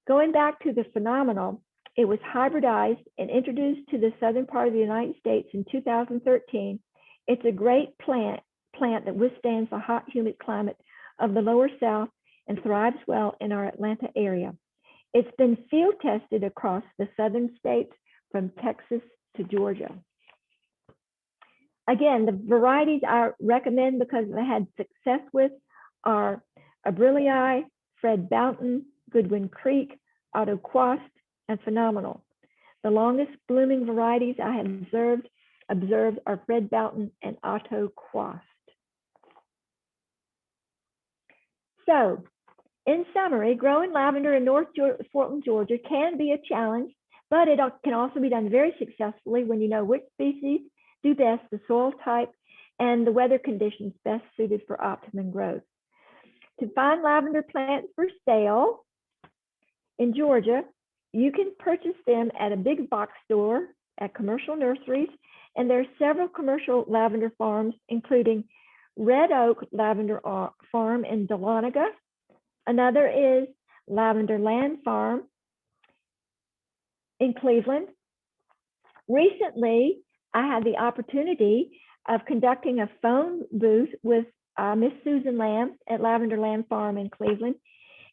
Going back to the Phenomenal, it was hybridized and introduced to the southern part of the United States in 2013. It's a great plant that withstands the hot, humid climate of the lower South and thrives well in our Atlanta area. It's been field tested across the southern states from Texas to Georgia. Again, the varieties I recommend because I had success with are Abrilii, Fred Boughton, Goodwin Creek, Otto Quast, and Phenomenal. The longest blooming varieties I have observed are Fred Boughton and Otto Quast. So, in summary, growing lavender in North Fulton, Georgia can be a challenge, but it can also be done very successfully when you know which species do best, the soil type, and the weather conditions best suited for optimum growth. To find lavender plants for sale in Georgia, you can purchase them at a big box store, at commercial nurseries, and there are several commercial lavender farms, including Red Oak Lavender Farm in Dahlonega. Another is Lavender Land Farm in Cleveland. Recently, I had the opportunity of conducting a phone booth with Miss Susan Lamb at Lavender Land Farm in Cleveland,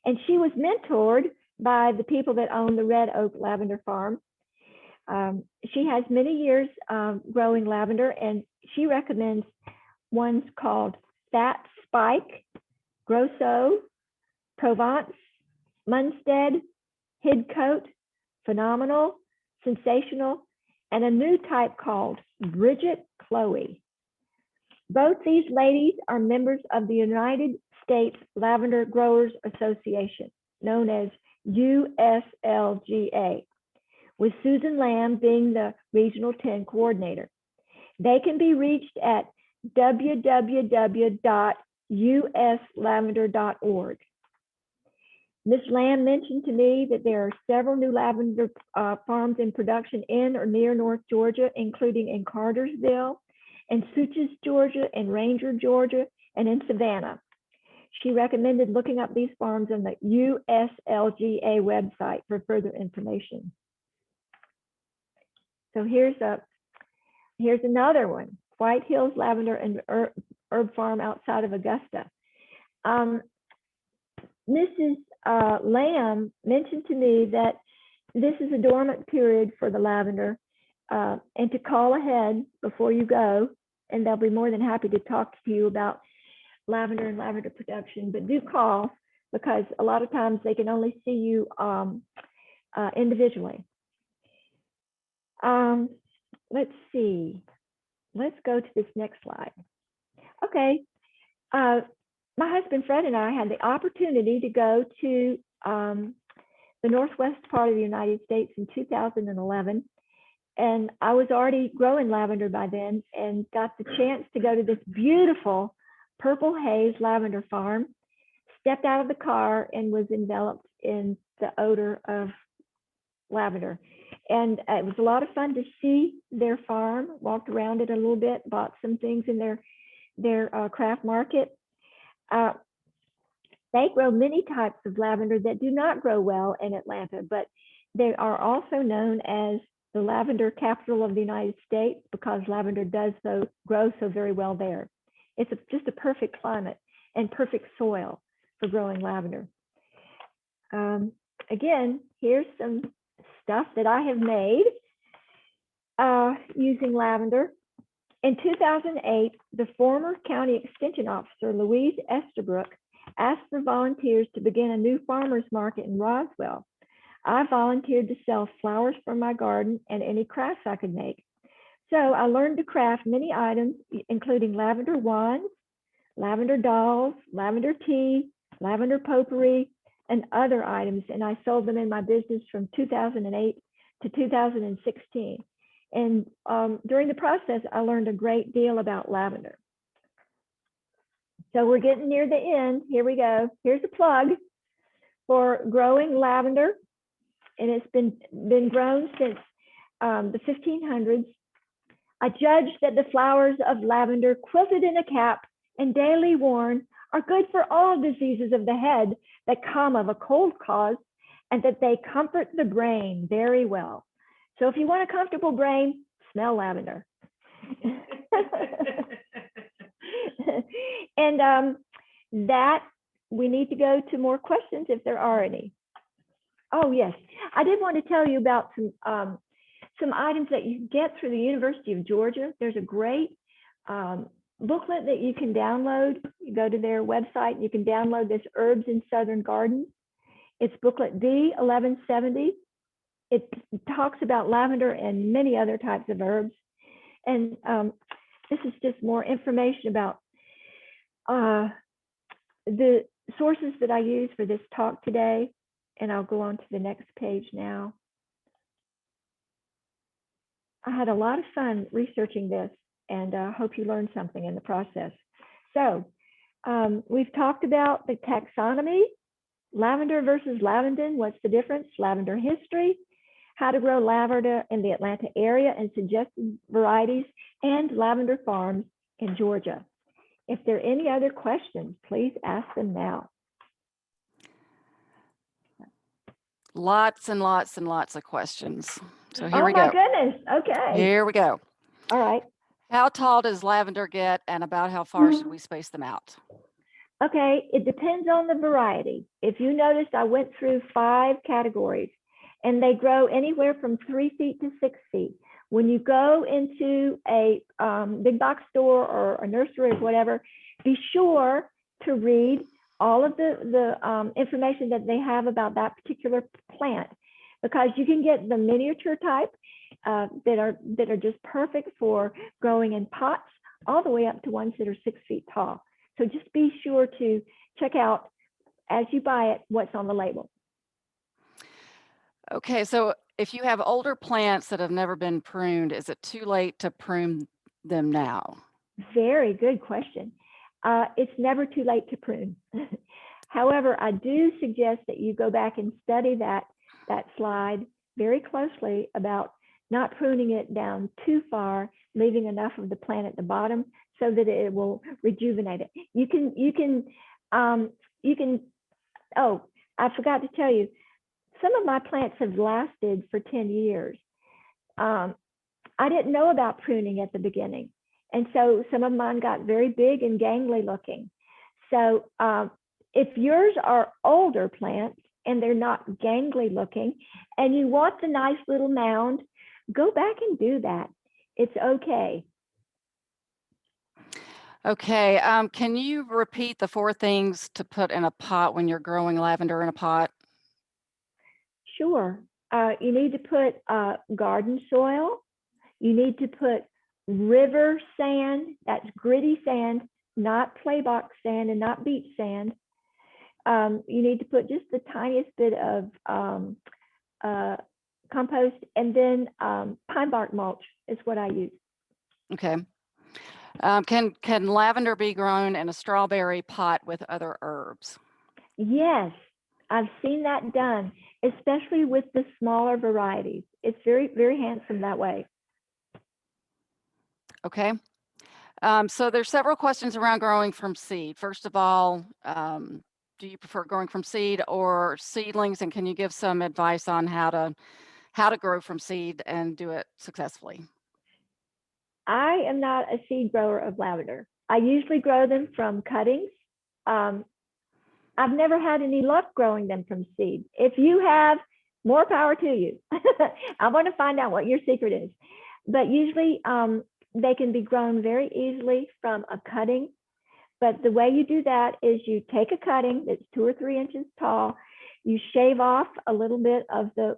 and she was mentored by the people that own the Red Oak Lavender Farm. She has many years growing lavender, and she recommends ones called Fat Spike, Grosso, Provence, Munstead, Hidcote, Phenomenal, Sensational, and a new type called Bridget Chloe. Both these ladies are members of the United States Lavender Growers Association, known as USLGA, with Susan Lamb being the Regional 10 Coordinator. They can be reached at www.uslavender.org. Ms. Lamb mentioned to me that there are several new lavender farms in production in or near North Georgia, including in Cartersville, and Suches, Georgia, and Ranger, Georgia, and in Savannah. She recommended looking up these farms on the USLGA website for further information. So here's another one, White Hills Lavender and Herb Farm outside of Augusta. Mrs. Lamb mentioned to me that this is a dormant period for the lavender, and to call ahead before you go, and they'll be more than happy to talk to you about lavender and lavender production, but do call because a lot of times they can only see you individually. Let's see. Let's go to this next slide. Okay. My husband Fred and I had the opportunity to go to the northwest part of the United States in 2011. And I was already growing lavender by then and got the chance to go to this beautiful Purple Haze lavender farm, stepped out of the car and was enveloped in the odor of lavender. And it was a lot of fun to see their farm, walked around it a little bit, bought some things in their craft market. They grow many types of lavender that do not grow well in Atlanta, but they are also known as the lavender capital of the United States because lavender does grow so very well there. It's just a perfect climate and perfect soil for growing lavender. Again, here's some stuff that I have made using lavender. In 2008, the former county extension officer, Louise Estabrook, asked for volunteers to begin a new farmers market in Roswell. I volunteered to sell flowers from my garden and any crafts I could make. So I learned to craft many items, including lavender wands, lavender dolls, lavender tea, lavender potpourri, and other items. And I sold them in my business from 2008 to 2016. And during the process, I learned a great deal about lavender. So we're getting near the end. Here we go. Here's a plug for growing lavender. And it's been grown since the 1500s. I judge that the flowers of lavender quilted in a cap and daily worn are good for all diseases of the head that come of a cold cause, and that they comfort the brain very well. So if you want a comfortable brain, smell lavender. And that we need to go to more questions if there are any. Oh yes, I did want to tell you about some items that you get through the University of Georgia. There's a great booklet that you can download. You go to their website and you can download this Herbs in Southern Gardens. It's booklet D1170. It talks about lavender and many other types of herbs. And this is just more information about the sources that I use for this talk today. And I'll go on to the next page now. I had a lot of fun researching this, and I hope you learned something in the process. So we've talked about the taxonomy, lavender versus Lavandin, what's the difference, lavender history, how to grow lavender in the Atlanta area and suggested varieties, and lavender farms in Georgia. If there are any other questions, please ask them now. Lots and lots and lots of questions. So here we go. Oh my goodness, okay. Here we go. All right. How tall does lavender get, and about how far should we space them out? Okay, it depends on the variety. If you noticed, I went through 5 categories, and they grow anywhere from 3 feet to 6 feet. When you go into a big box store or a nursery or whatever, be sure to read all of the information that they have about that particular plant, because you can get the miniature type that are just perfect for growing in pots, all the way up to ones that are 6 feet tall. So just be sure to check out, as you buy it, what's on the label. Okay, so if you have older plants that have never been pruned, is it too late to prune them now? Very good question. It's never too late to prune. However, I do suggest that you go back and study that slide very closely about not pruning it down too far, leaving enough of the plant at the bottom so that it will rejuvenate it. You can, oh, I forgot to tell you, some of my plants have lasted for 10 years. I didn't know about pruning at the beginning. And so some of mine got very big and gangly looking. So if yours are older plants and they're not gangly looking and you want the nice little mound, go back and do that. It's okay. Okay, can you repeat the 4 things to put in a pot when you're growing lavender in a pot? Sure. You need to put garden soil. You need to put river sand, that's gritty sand, not clay box sand and not beach sand. You need to put just the tiniest bit of compost, and then pine bark mulch is what I use. Okay. Can lavender be grown in a strawberry pot with other herbs? Yes, I've seen that done, especially with the smaller varieties. It's very, very handsome that way. Okay. So there's several questions around growing from seed. First of all, do you prefer growing from seed or seedlings? And can you give some advice on how to grow from seed and do it successfully? I am not a seed grower of lavender. I usually grow them from cuttings. I've never had any luck growing them from seed. If you have, more power to you. I want to find out what your secret is. But usually they can be grown very easily from a cutting. But the way you do that is you take a cutting that's 2 or 3 inches tall, you shave off a little bit of the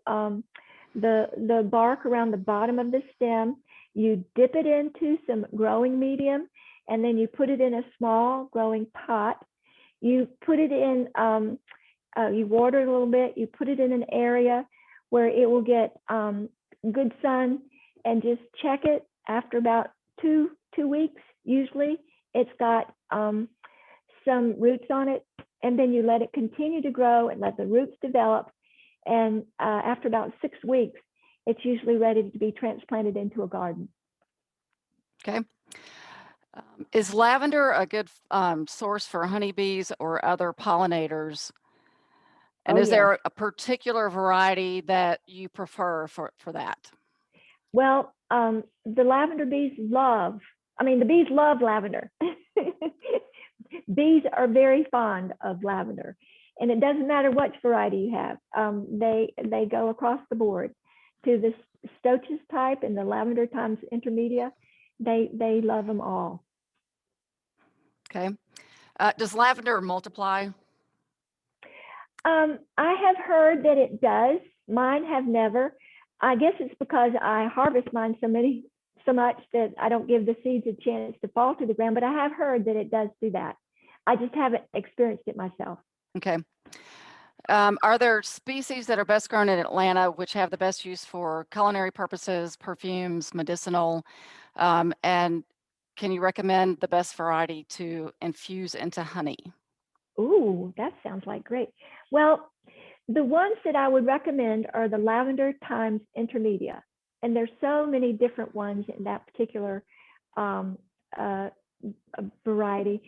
bark around the bottom of the stem, you dip it into some growing medium, and then you put it in a small growing pot. You put it in, you water it a little bit, you put it in an area where it will get good sun, and just check it after about two weeks. Usually it's got some roots on it, and then you let it continue to grow and let the roots develop. And after about 6 weeks, it's usually ready to be transplanted into a garden. Okay. Is lavender a good source for honeybees or other pollinators? And Oh, is yes. there a particular variety that you prefer for that? Well, the lavender bees the bees love lavender. Bees are very fond of lavender, and it doesn't matter what variety you have. They go across the board to the Stochas type and the lavender times intermedia. They love them all. Okay. Does lavender multiply? I have heard that it does. Mine have never. I guess it's because I harvest mine so much that I don't give the seeds a chance to fall to the ground, but I have heard that it does do that. I just haven't experienced it myself. Okay. Are there species that are best grown in Atlanta which have the best use for culinary purposes, perfumes, medicinal? And can you recommend the best variety to infuse into honey? Ooh, that sounds like great. Well, the ones that I would recommend are the lavender times intermedia. And there's so many different ones in that particular variety.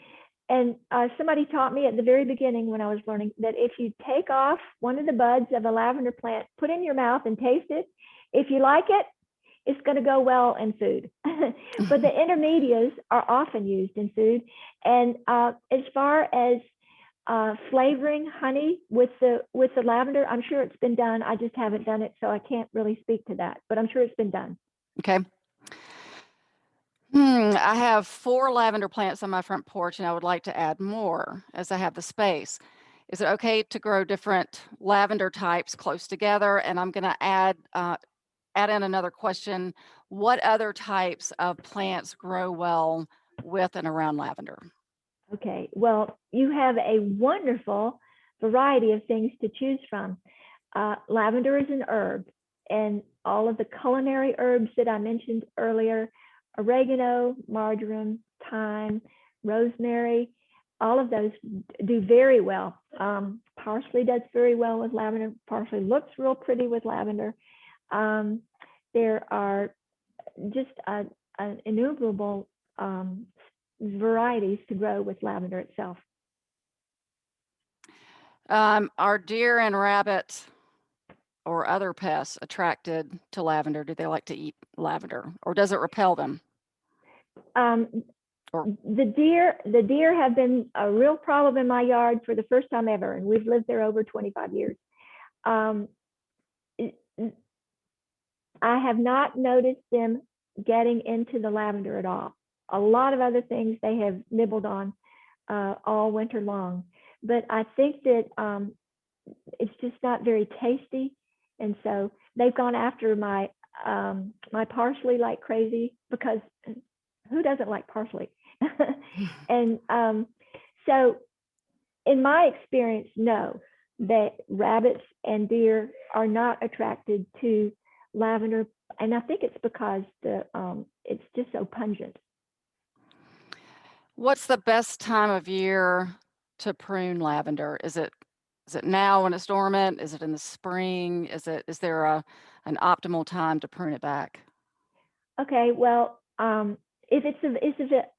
And somebody taught me at the very beginning when I was learning that if you take off one of the buds of a lavender plant, put it in your mouth and taste it, if you like it, it's going to go well in food. But the intermediates are often used in food. And as far as flavoring honey with the lavender, I'm sure it's been done. I just haven't done it, so I can't really speak to that, but I'm sure it's been done. Okay. I have 4 lavender plants on my front porch, and I would like to add more as I have the space. Is it okay to grow different lavender types close together? And I'm going to add in another question. What other types of plants grow well with and around lavender? Okay, well, you have a wonderful variety of things to choose from. Lavender is an herb, and all of the culinary herbs that I mentioned earlier, oregano, marjoram, thyme, rosemary, all of those do very well. Parsley does very well with lavender. Parsley looks real pretty with lavender. There are just an innumerable varieties to grow with lavender itself. Are deer and rabbits or other pests attracted to lavender? Do they like to eat lavender, or does it repel them? The deer have been a real problem in my yard for the first time ever, and we've lived there over 25 years. I have not noticed them getting into the lavender at all. A lot of other things they have nibbled on all winter long, but I think that it's just not very tasty, and so they've gone after my my parsley like crazy, because who doesn't like parsley? And so in my experience, no, that rabbits and deer are not attracted to lavender, and I think it's because it's just so pungent. What's the best time of year to prune lavender? Is it Is it now when it's dormant? Is it in the spring? Is there an optimal time to prune it back? Okay, well, if it's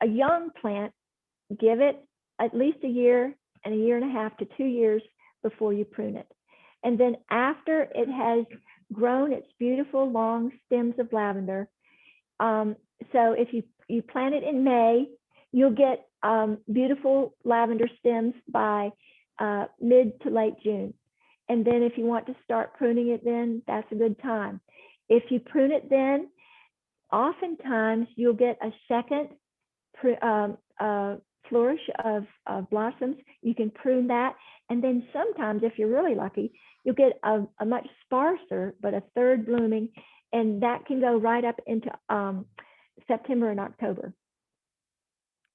a young plant, give it at least a year and a half to 2 years before you prune it. And then after it has grown its beautiful long stems of lavender, so if you plant it in May, you'll get beautiful lavender stems by mid to late June. And then if you want to start pruning it then, that's a good time. If you prune it then, oftentimes you'll get a second flourish of blossoms. You can prune that. And then sometimes, if you're really lucky, you'll get a much sparser, but a third blooming. And that can go right up into September and October.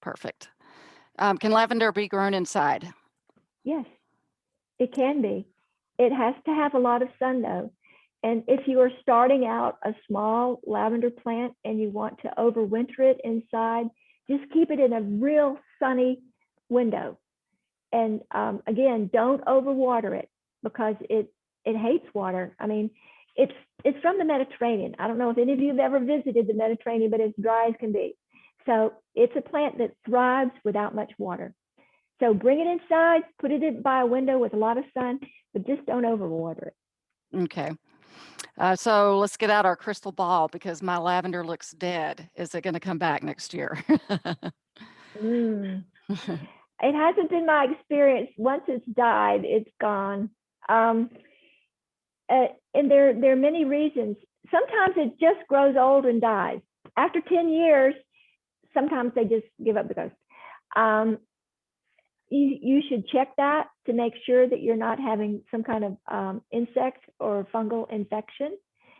Perfect. Can lavender be grown inside? Yes, it can be. It has to have a lot of sun though. And if you are starting out a small lavender plant and you want to overwinter it inside, just keep it in a real sunny window. And again, don't overwater it because it hates water. I mean, it's from the Mediterranean. I don't know if any of you have ever visited the Mediterranean, but it's dry as can be. So it's a plant that thrives without much water. So bring it inside, put it in by a window with a lot of sun, but just don't overwater it. Okay. So let's get out our crystal ball because my lavender looks dead. Is it going to come back next year? It hasn't been my experience. Once it's died, it's gone. And there are many reasons. Sometimes it just grows old and dies. After 10 years, sometimes they just give up the ghost. You should check that to make sure that you're not having some kind of insect or fungal infection.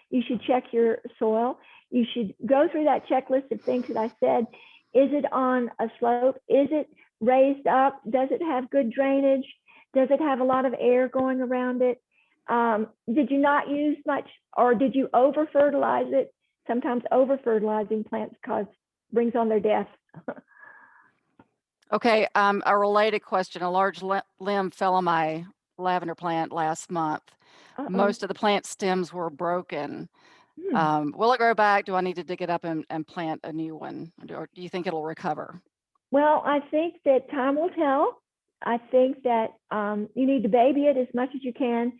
You should check your soil. You should go through that checklist of things that I said. Is it on a slope? Is it raised up? Does it have good drainage? Does it have a lot of air going around it? Did you not use much, or did you over fertilize it? Sometimes over fertilizing plants brings on their death. Okay, a related question. A large limb fell on my lavender plant last month. Most of the plant stems were broken. Will it grow back? Do I need to dig it up and plant a new one? Or do you think it'll recover? Well, I think that time will tell. I think that you need to baby it as much as you can,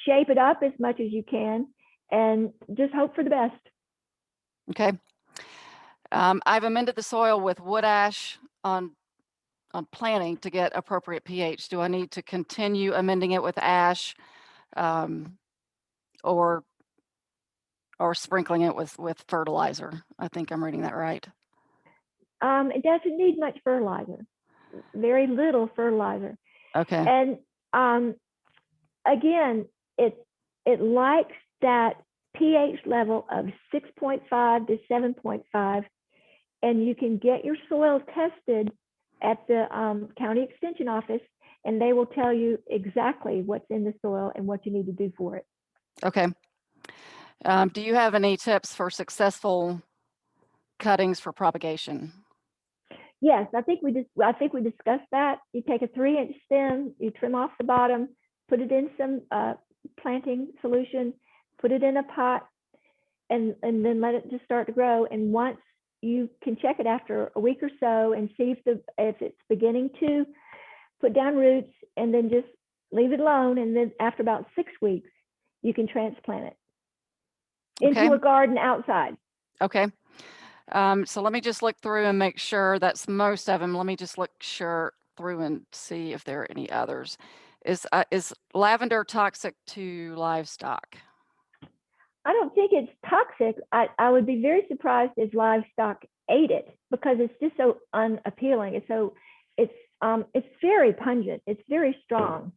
shape it up as much as you can, and just hope for the best. Okay. I've amended the soil with wood ash on planting to get appropriate pH. Do I need to continue amending it with ash or sprinkling it with fertilizer? I think I'm reading that right. It doesn't need much fertilizer, very little fertilizer. Okay. And again, it likes that pH level of 6.5 to 7.5, and you can get your soil tested at the county extension office, and they will tell you exactly what's in the soil and what you need to do for it. Okay. Do you have any tips for successful cuttings for propagation? Yes, I think we discussed that. You take a 3-inch stem, you trim off the bottom, put it in some planting solution, put it in a pot, and then let it just start to grow. And once you can check it after a week or so and see if it's beginning to put down roots, and then just leave it alone. And then after about 6 weeks, you can transplant it into a garden outside. Okay. So let me just look through and make sure that's most of them. Let me just look through and see if there are any others. Is lavender toxic to livestock? I don't think it's toxic. I would be very surprised if livestock ate it because it's just so unappealing. It's very pungent. It's very strong.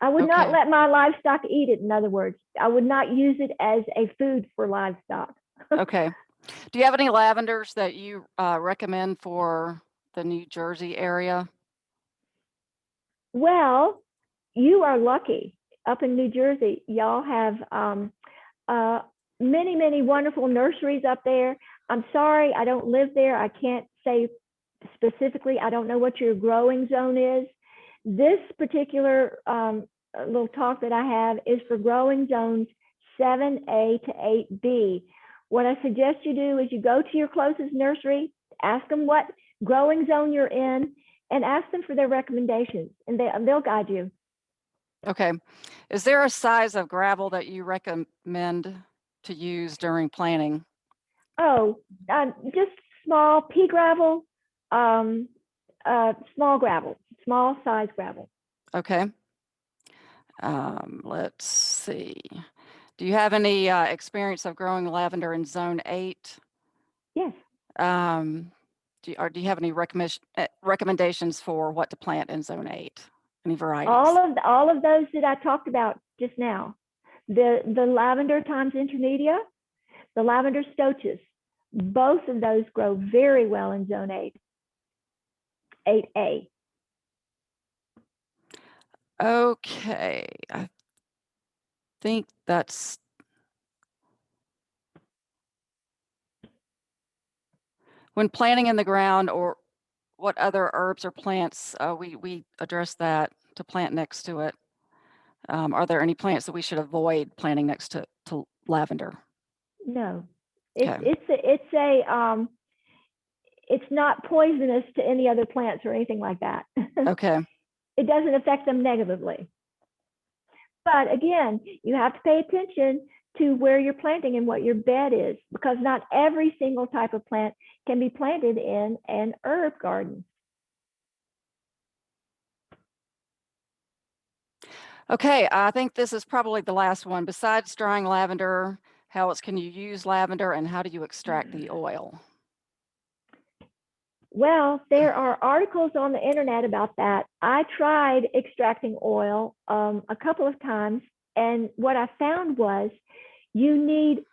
I would not let my livestock eat it. In other words, I would not use it as a food for livestock. Okay. Do you have any lavenders that you recommend for the New Jersey area? Well, you are lucky. Up in New Jersey, y'all have many, many wonderful nurseries up there. I'm sorry, I don't live there. I can't say specifically, I don't know what your growing zone is. This particular little talk that I have is for growing zones 7A to 8B. What I suggest you do is you go to your closest nursery, ask them what growing zone you're in, and ask them for their recommendations, and they'll guide you. Okay. Is there a size of gravel that you recommend to use during planting? Oh, just small pea gravel, small gravel, small size gravel. Okay. Let's see. Do you have any experience of growing lavender in zone 8? Yes. Do you have any recommendations for what to plant in zone 8? Any varieties? All of those that I talked about just now. The lavender times intermedia, the lavender stoaches, both of those grow very well in zone 8, 8A. Okay, I think that's when planting in the ground, or what other herbs or plants, we addressed that to plant next to it. Are there any plants that we should avoid planting next to lavender? No, Okay. it's not poisonous to any other plants or anything like that. Okay. It doesn't affect them negatively. But again, you have to pay attention to where you're planting and what your bed is, because not every single type of plant can be planted in an herb garden. Okay, I think this is probably the last one. Besides drying lavender, how else can you use lavender, and how do you extract the oil? Well, there are articles on the internet about that. I tried extracting oil a couple of times, and what I found was you need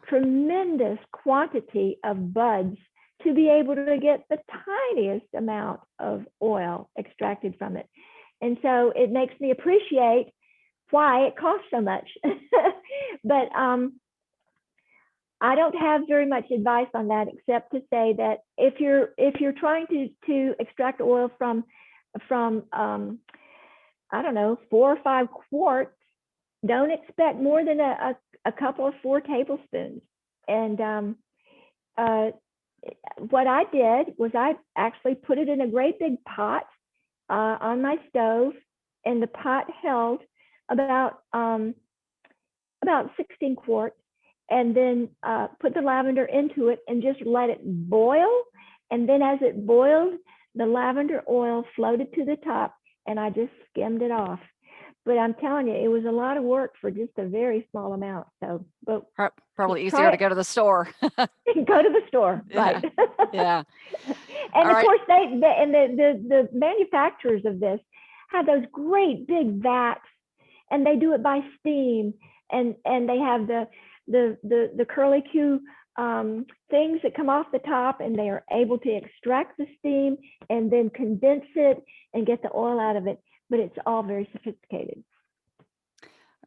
tremendous quantity of buds to be able to get the tiniest amount of oil extracted from it. And so it makes me appreciate why it costs so much. But I don't have very much advice on that, except to say that if you're trying to extract oil from I don't know, 4 or 5 quarts, don't expect more than a couple of 4 tablespoons. And what I did was I actually put it in a great big pot on my stove, and the pot held about 16 quarts, and then put the lavender into it and just let it boil. And then as it boiled, the lavender oil floated to the top, and I just skimmed it off. But I'm telling you, it was a lot of work for just a very small amount. So, but probably easier to go to the store. You can go to the store, right? Yeah. And of course, the manufacturers of this have those great big vats, and they do it by steam, and they have the curly Q things that come off the top, and they are able to extract the steam and then condense it and get the oil out of it. But it's all very sophisticated.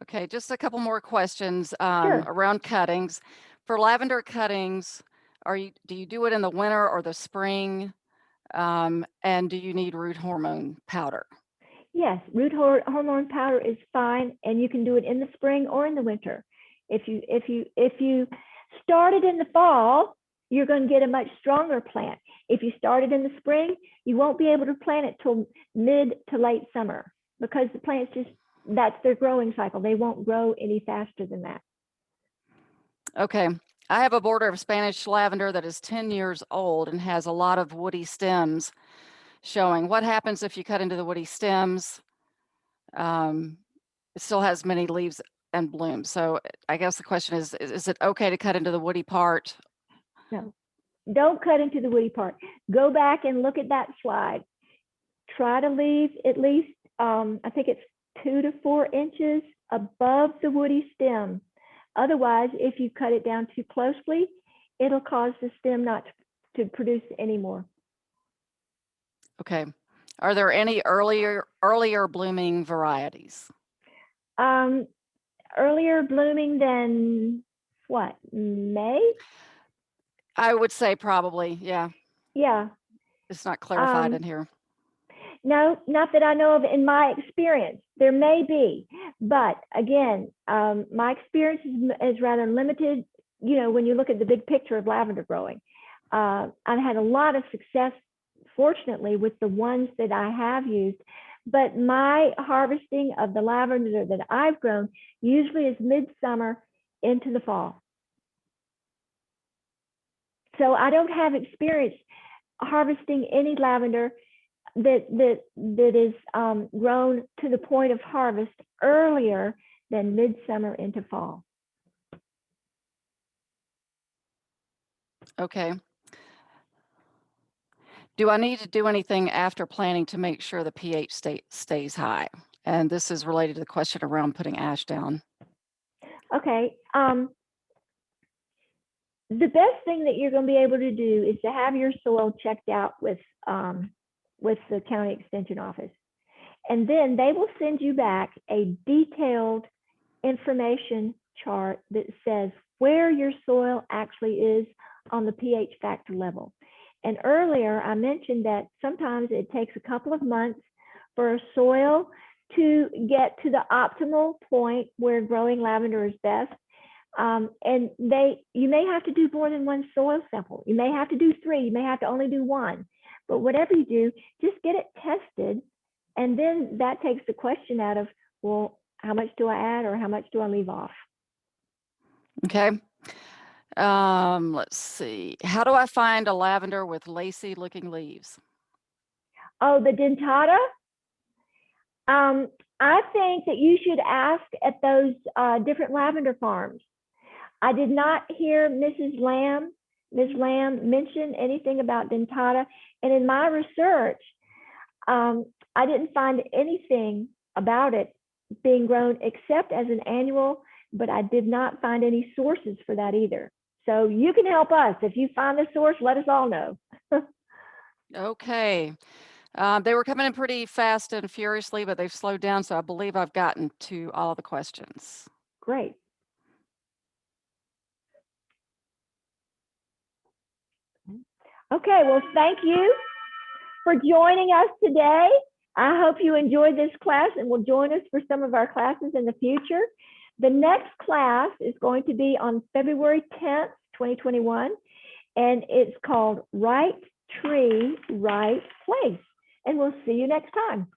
Okay, just a couple more questions Sure. around cuttings. For lavender cuttings, do you do it in the winter or the spring? And do you need root hormone powder? Yes, root hormone powder is fine, and you can do it in the spring or in the winter. If you start it in the fall, you're going to get a much stronger plant. If you start it in the spring, you won't be able to plant it till mid to late summer, because the plants that's their growing cycle. They won't grow any faster than that. Okay. I have a border of Spanish lavender that is 10 years old and has a lot of woody stems showing. What happens if you cut into the woody stems? It still has many leaves and blooms. So I guess the question is it okay to cut into the woody part? No, don't cut into the woody part. Go back and look at that slide. Try to leave at least, I think it's 2 to 4 inches above the woody stem. Otherwise, if you cut it down too closely, it'll cause the stem not to produce anymore. Okay. Are there any earlier blooming varieties? Earlier blooming than what, May? I would say probably, yeah. Yeah. It's not clarified in here. No, not that I know of in my experience. There may be, but again, my experience is rather limited. You know, when you look at the big picture of lavender growing, I've had a lot of success, fortunately, with the ones that I have used. But my harvesting of the lavender that I've grown usually is midsummer into the fall. So I don't have experience harvesting any lavender that is grown to the point of harvest earlier than midsummer into fall. Okay. Do I need to do anything after planting to make sure the pH stays high? And this is related to the question around putting ash down. Okay. The best thing that you're going to be able to do is to have your soil checked out with the county extension office. And then they will send you back a detailed information chart that says where your soil actually is on the pH factor level. And earlier I mentioned that sometimes it takes a couple of months for a soil to get to the optimal point where growing lavender is best. And you may have to do more than one soil sample. You may have to do 3, you may have to only do 1. But whatever you do, just get it tested. And then that takes the question out of, well, how much do I add or how much do I leave off? Okay. Let's see. How do I find a lavender with lacy looking leaves? Oh, the dentata? I think that you should ask at those different lavender farms. I did not hear Ms. Lamb mention anything about dentata. And in my research, I didn't find anything about it being grown except as an annual, but I did not find any sources for that either. So you can help us. If you find the source, let us all know. Okay. They were coming in pretty fast and furiously, but they've slowed down. So I believe I've gotten to all of the questions. Great. Okay, well, thank you for joining us today. I hope you enjoyed this class and will join us for some of our classes in the future. The next class is going to be on February 10th, 2021, and it's called Right Tree, Right Place. And we'll see you next time.